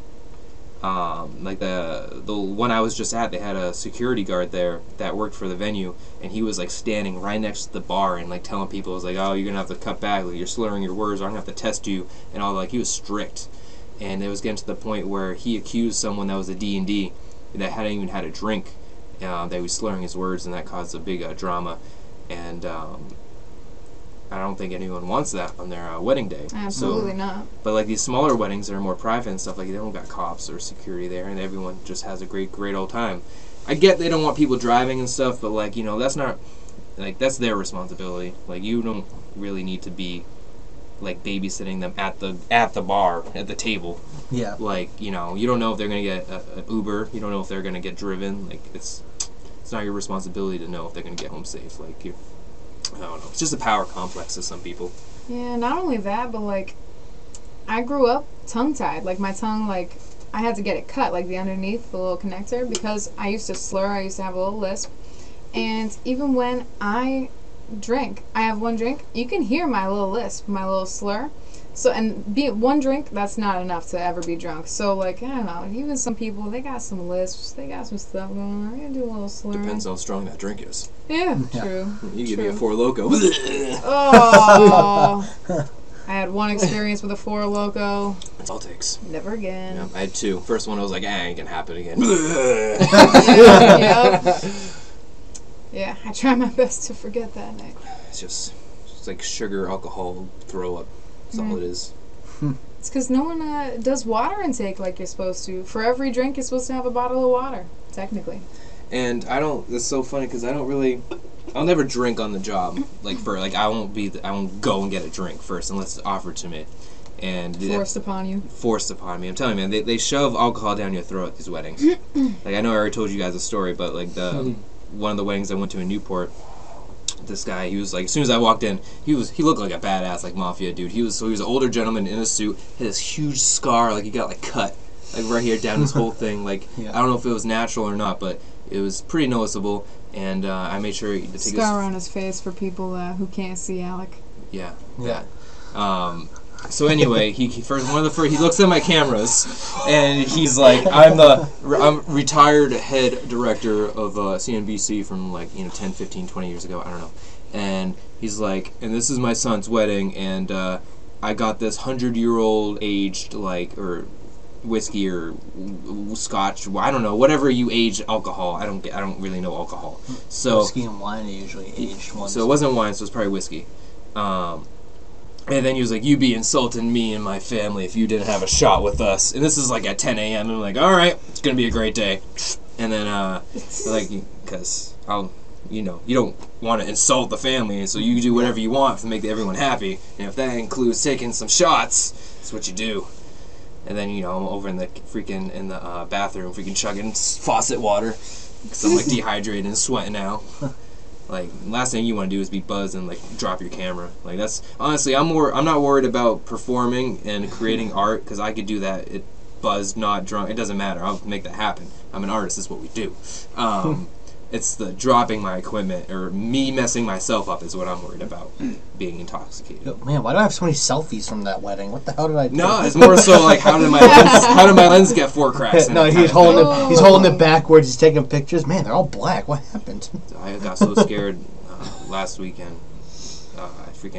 Like the one I was just at, they had a security guard there that worked for the venue, and he was like standing right next to the bar and like telling people, it was like, "Oh, you're gonna have to cut back. Like, you're slurring your words, or I'm gonna have to test you," and all. Like, he was strict, and it was getting to the point where he accused someone that was a D&D that hadn't even had a drink, that he was slurring his words, and that caused a big drama. And I don't think anyone wants that on their wedding day. Absolutely not. But like these smaller weddings that are more private and stuff, like they don't got cops or security there, and everyone just has a great old time. I get they don't want people driving and stuff, but like, that's not, like, that's their responsibility. Like, you don't really need to be like babysitting them at the bar, at the table. Yeah. Like, you don't know if they're gonna get an Uber. You don't know if they're gonna get driven. Like, it's not your responsibility to know if they're gonna get home safe. Like, I don't know. It's just a power complex to some people. Yeah, not only that, but like, I grew up tongue-tied. Like, my tongue, like, I had to get it cut, like the underneath, the little connector, because I used to slur. I used to have a little lisp. And even when I drink, I have one drink, you can hear my little lisp, my little slur. So, and one drink, that's not enough to ever be drunk. So, like, I don't know, even some people, they got some lisps, they got some stuff going on. They're going to do a little slurring. Depends how strong that drink is. Yeah, true. You give true. me a Four Loko. Oh. I had one experience with a Four Loko. That's all it takes. Never again. Yeah, I had two. First one, I was like, ain't gonna happen again. Yeah, I try my best to forget that night. It's just like sugar, alcohol, throw up. That's all it is. It's because no one does water intake like you're supposed to. For every drink, you're supposed to have a bottle of water, technically. And I don't. It's so funny because I'll never drink on the job. Like I won't go and get a drink first unless it's offered to me. And Forced upon you. Forced upon me. I'm telling you, man. They shove alcohol down your throat at these weddings. Like I know I already told you guys a story, but like one of the weddings I went to in Newport. This guy, he was like, as soon as I walked in, he looked like a badass, like mafia dude. He was an older gentleman in a suit, had this huge scar, like he got like cut, like right here down his whole thing. Like I don't know if it was natural or not, but it was pretty noticeable. And I made sure to take scar on his face for people who can't see Alec. Yeah. So anyway, he looks at my cameras, and he's like, I'm retired head director of CNBC from 10, 15, 20 years ago, I don't know. And he's like, and this is my son's wedding, and I got this 100-year-old aged or whiskey or scotch, I don't know, whatever you age alcohol. I don't really know alcohol. So whiskey and wine are usually aged ones. So it wasn't wine, so it was probably whiskey. And then he was like, "You'd be insulting me and my family if you didn't have a shot with us." And this is like at 10 a.m. And I'm like, "All right, it's gonna be a great day." And then because you don't want to insult the family, so you do whatever you want to make everyone happy. And if that includes taking some shots, that's what you do. And then I'm over in the bathroom, freaking chugging faucet water because I'm like dehydrated and sweating out. Like, last thing you want to do is be buzzed and drop your camera. Like, that's honestly, I'm not worried about performing and creating art because I could do that. Buzzed, not drunk, it doesn't matter. I'll make that happen. I'm an artist. That's what we do. It's the dropping my equipment or me messing myself up is what I'm worried about. Being intoxicated. Man, why do I have so many selfies from that wedding? What the hell did I do? No, it's more so like how did my lens get 4 cracks? No, he's holding it backwards. He's taking pictures. Man, they're all black. What happened? I got so scared last weekend.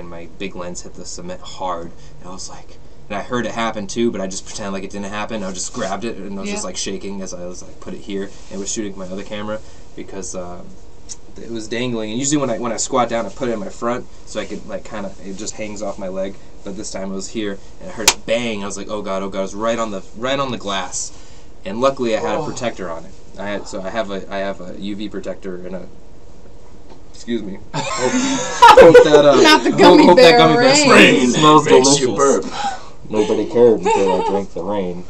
My big lens hit the cement hard, and I was like. And I heard it happen too, but I just pretended like it didn't happen. I just grabbed it and I was just shaking as I was put it here and was shooting my other camera because it was dangling. And usually when I squat down, I put it in my front so I could it just hangs off my leg. But this time it was here and I heard it bang. I was like, oh god! It was right on the glass. And luckily I had a protector on it. I have a UV protector and a. Excuse me. Hope that not the gummy bear rain smells Makes you delicious. burp. Nobody cared until I drank the rain.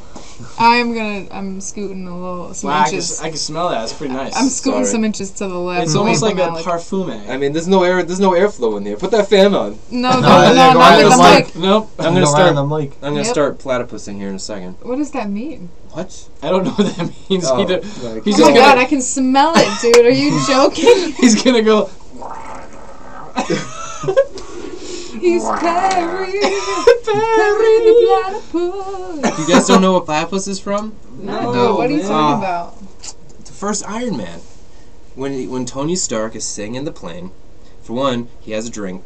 I'm scooting a little some inches. I can smell that. It's pretty nice. I'm scooting some inches to the left. It's almost like a parfume. I mean, there's no airflow in there. Put that fan on. No, not with the mic. Nope. I'm gonna start the mic. I'm gonna start platypusing here in a second. What does that mean? What? I don't know what that means either. He's Oh my god, I can smell it, dude. Are you joking? He's gonna go. He's Perry the platypus. You guys don't know what platypus is from? No, what are you talking about? The first Iron Man. When Tony Stark is sitting in the plane, for one, he has a drink,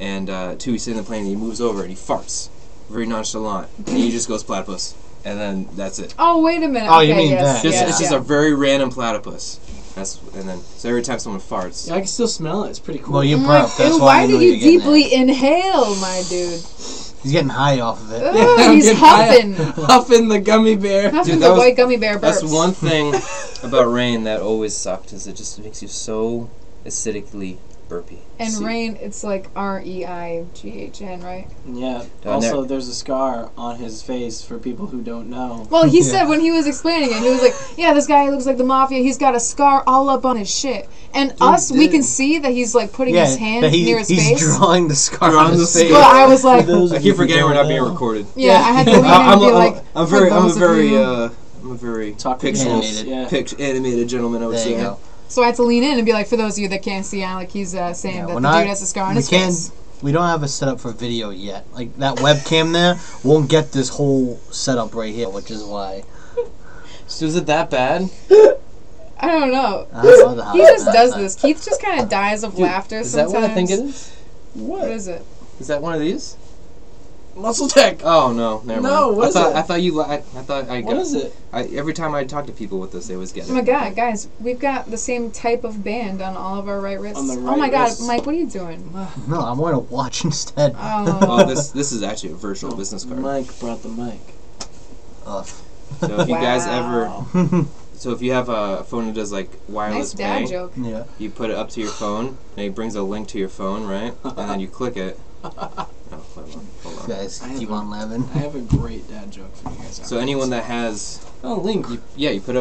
and two, he's sitting in the plane and he moves over and he farts. Very nonchalant. And he just goes platypus. And then that's it. Oh, wait a minute. Oh, okay, you mean yes, that. It's just a very random platypus. So every time someone farts. Yeah, I can still smell it. It's pretty cool. Well, you burped. That's Ew, why why did you deeply inhale, my dude? He's getting high off of it. Ugh, he's huffing. Huffing the gummy bear. Huffing the white gummy bear burps. That's one thing about rain that always sucked is it just makes you so acidically burpy. And See? rain, it's like REIGHN, right? Yeah. Also, there's a scar on his face for people who don't know. Well, he said when he was explaining it, he was like, yeah, this guy looks like the mafia. He's got a scar all up on his shit. And we can see that he's like putting his hand near his face. He's drawing the scar on his face. Well, I was like, I keep forgetting we're not being recorded. yeah, I had to lean in and be like, I'm a very animated gentleman, I would say. So I had to lean in and be like, for those of you that can't see Alec, he's saying that the dude has a scar on his face. We don't have a setup for video yet. Like, that webcam there won't get this whole setup right here, which is why. So is it that bad? I don't know. I don't know how He it's just that does bad. this. Keith just kind of dies of laughter Is sometimes. that what I think it is? What is it? Is that one of these? Muscle Tech. Oh no, never No, mind. what is I it? thought you. I thought I. What is it? Every time I talk to people with this, they always get it. Oh my god, guys, we've got the same type of band on all of our right wrists. On the oh my right god, wrists. Mike, what are you doing? No, I'm wearing a watch instead. Oh, Oh, this is actually a virtual business card. Mike brought the mic. Ugh. So if you guys ever, Wow. so if you have a phone that does like nice wireless dad pay, joke. Yeah. you put it up to your phone, and it brings a link to your phone, right? And then you click it. Oh, hold on. Guys, I keep have on laughing. I have a great dad joke for you guys. So anyone that has, link. you put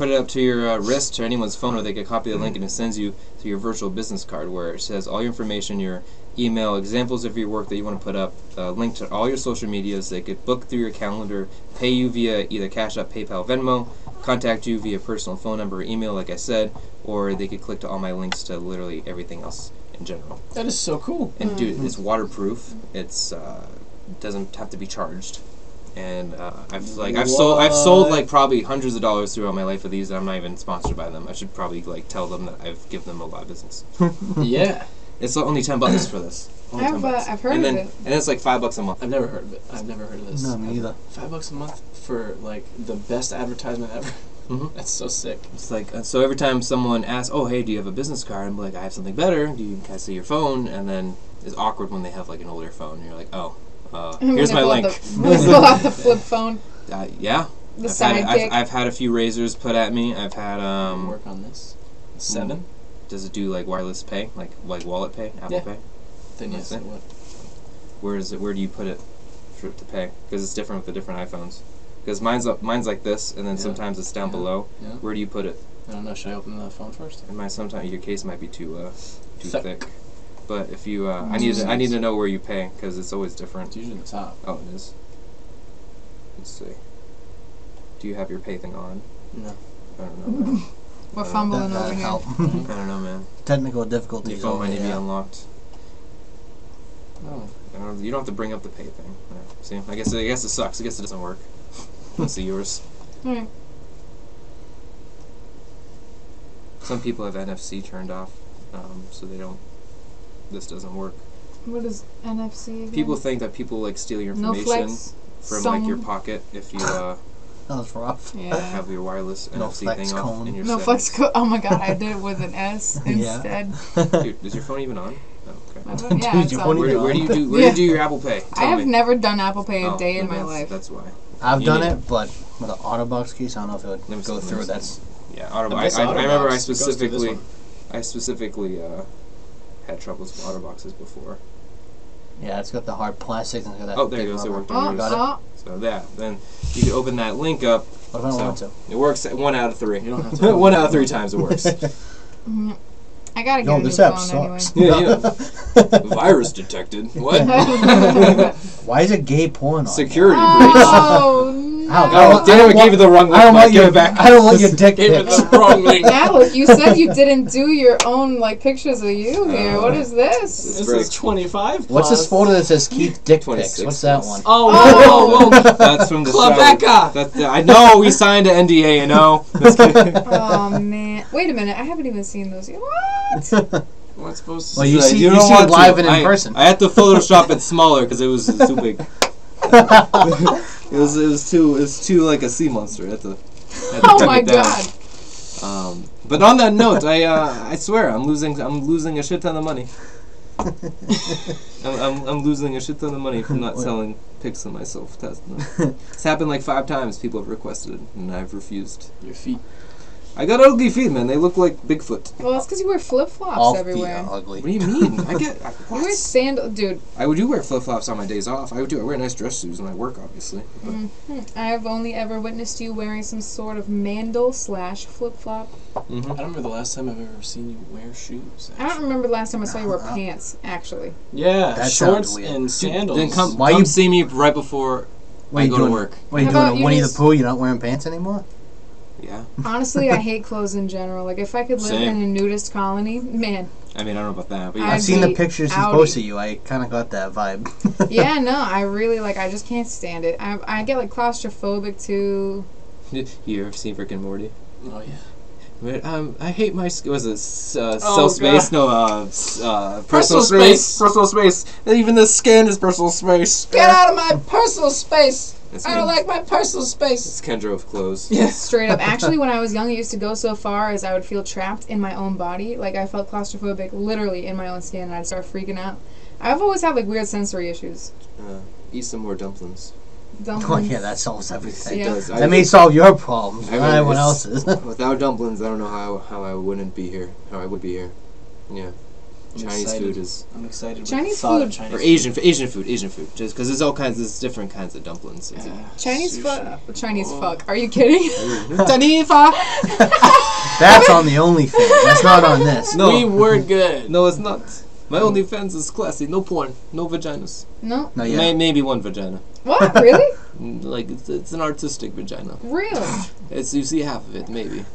it up to your wrist or anyone's phone, or they can copy the link and it sends you to your virtual business card where it says all your information, your email, examples of your work that you want to put up, link to all your social medias. They could book through your calendar, pay you via either Cash App, PayPal, Venmo, contact you via personal phone number or email, like I said, or they could click to all my links to literally everything else in general. That is so cool. And dude, it's waterproof. It's doesn't have to be charged. And I've sold like probably hundreds of dollars throughout my life of these. And I'm not even sponsored by them. I should probably like tell them that I've given them a lot of business. Yeah. It's only $10 for this. Only $10. I've heard and of then, it. And it's like $5 a month. I've never heard of it. I've never heard of this. No, me either. $5 a month for like the best advertisement ever. Mhm. That's so sick. It's like so every time someone asks, "Oh, hey, do you have a business card?" I'm like, "I have something better. Can I see your phone?" And then it's awkward when they have like an older phone. And you're like, "Oh, here's my link." Pull out the flip phone. Yeah. The I've had a few razors put at me. I've had Work on this. 7. Does it do like wireless pay, like wallet pay, Apple Yeah. Pay? Then yes, Okay. it would. Where is it? Where do you put it for it to pay? Because it's different with the different iPhones. Because mine's like this, and then Yeah. sometimes it's down Yeah. below. Yeah. Where do you put it? I don't know. Should I open the phone first? And mine sometimes your case might be too Thick. thick. But if you, I need to know where you pay because it's always different. It's usually the top. Oh, it is. Let's see. Do you have your pay thing on? No. I don't know. Man. We're fumbling over That'd here. help. I don't know, man. Technical Your difficulties phone over might need to be here. unlocked. Oh. You don't have to bring up the pay thing. See, I guess it sucks. I guess it doesn't work. Let's see yours. Alright. Some people have NFC turned off, so they don't. This doesn't work. What is NFC again? People think that people like steal your No information flex. from Some- like your pocket if you That was rough. Yeah. have your wireless No NFC flex thing off cone. in your No settings. flex code. Oh my god, I did it with an S instead. Dude, is your phone even on? Oh, okay. Yeah, Dude, it's your on. phone Where do you do Yeah. your Apple Pay? I Tell have me. never done Apple Pay a Oh, day in then my life. That's why. I've You done need it, but with an Autobox case, I don't know if it Let me would see, go let me through. see. That's Yeah, I Autobox. miss I remember Autobox. I It goes through this specifically, one. had troubles with Autoboxes before. yeah, it's got the hard plastic and it's got that. Oh, there big it goes. It rubber. worked Oh, on yours. Got So then you can open that link up. What if I don't So want to? it works 1 out of 3. You don't have to. 1 out of 3 times it works. I gotta get Yo, a new this app phone sucks. Yeah. Virus detected. What? anyway. Why is it gay porn on? Security breach. Oh, no. Oh, damn! I gave you the wrong link. I don't Mike. want Give your it back. I don't want your dick Gave it pics. the wrong link. Alec, you said you didn't do your own like pictures of you here. What is this? This is 25. What's this plus. photo that says Keith dick pics? 26 What's that plus. one? Oh, whoa, whoa, whoa. That's from the Klevecka. That's I know we signed an NDA. You know. Just kidding. Oh man! Wait a minute. I haven't even seen those yet. What? Am I supposed to Well, you Like, see, don't you see want it to. live and in person. I had to Photoshop it smaller because it was too big. It was too like a sea monster. I had to Oh trim my it down. god! But on that note, I swear I'm losing a shit ton of money. I'm losing a shit ton of money from not selling pics of myself testing them. It's happened like 5 times. People have requested it, and I've refused. Your feet. I got ugly feet, man. They look like Bigfoot. Well, that's because you wear flip flops All feet everywhere. are ugly. What do you mean? You wear sandal, dude. I would do wear flip flops on my days off. I wear nice dress shoes when I work, obviously. But, I have only ever witnessed you wearing some sort of mandal / flip flop. I don't remember the last time I've ever seen you wear shoes. I don't remember the last time I saw you wear pants. Actually, Yeah, That shorts sounds weird. and sandals. Then come Why come you- see me right before What I you go doing? to work. What are you How about doing? you Winnie just- the Pooh? You're not wearing pants anymore? Yeah. honestly, I hate clothes in general. Like if I could live Same. in a nudist colony, man, I mean, I don't know about that, but I've I'd seen the be pictures he outie. posted you. I kind of got that vibe. Yeah, no, I really like. I just can't stand it. I get like claustrophobic too. You ever seen Rick and Morty? Oh yeah. But, I hate my was it Oh, self space? God. No, personal Personal space. space. Personal space. And even the skin is personal space. Get out of my personal space. It's I don't Ken- like my personal space. It's Kendra of clothes. Yeah. Straight up. Actually, when I was young, it used to go so far as I would feel trapped in my own body. Like I felt claustrophobic, literally in my own skin, and I'd start freaking out. I've always had like weird sensory issues. Eat some more dumplings. Dumplings. Oh yeah, that solves everything. Yeah. It does. That may solve your problems, I not mean, everyone it's- else's. Without dumplings, I don't know how I wouldn't be here. How I would be here. Yeah. I'm Chinese excited. food is I'm excited. With Chinese the thought food. Of Chinese or Asian food. Just because there's there's different kinds of dumplings. It's Chinese Sushi. fuck. Chinese Oh. fuck. Are you kidding? Tanifa. That's on the OnlyFans. That's not on this. No. We were good. No, it's not. My OnlyFans is classy. No porn. No vaginas. No. Not yet. Maybe one vagina. What? Really? Like it's an artistic vagina. Really? It's you see half of it maybe.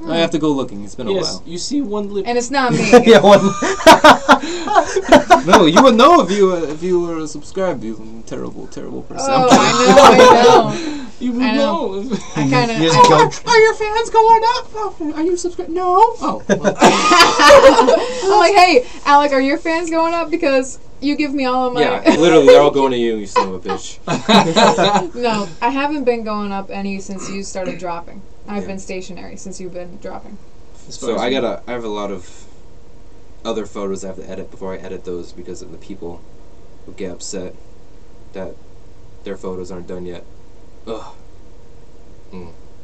I have to go looking. It's been a Yes, while. you see one lip. And it's not me. Yeah, one. No, you would know if you were subscribed. You terrible person. Oh, I know. You would I know. know. I kind of. You just go. Are your fans going up? Oh, are you subscribed? No. Oh. I'm like, hey, Alec, are your fans going up because you give me all of my? Yeah, literally, they're all going to you. You son of a bitch. No, I haven't been going up any since you started dropping. I've Yeah. been stationary since you've been dropping. So I have a lot of other photos I have to edit before I edit those because of the people who get upset that their photos aren't done yet. Ugh.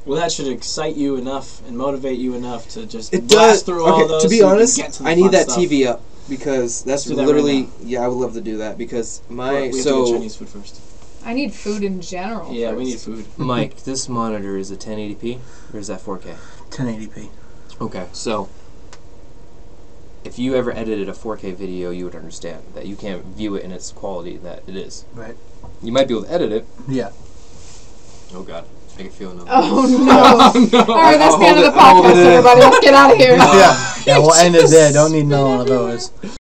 Well, that should excite you enough and motivate you enough to just It blast does. through all those. To be so you can honest, get to the I need fun that stuff. TV up because that's Let's do that literally. right Yeah, I would love to do that because But we have to get Chinese food first. I need food in general. Yeah, we first. need food. Mike, this monitor is a 1080p or is that 4K? 1080p. Okay, so if you ever edited a 4K video, you would understand that you can't view it in its quality that it is. Right. You might be able to edit it. Yeah. Oh God, I can feel another. Oh no! All right, that's the end of the I'll hold podcast, it in. everybody. Let's get out of here. Yeah. Yeah, we'll end it there. Don't need no one of those.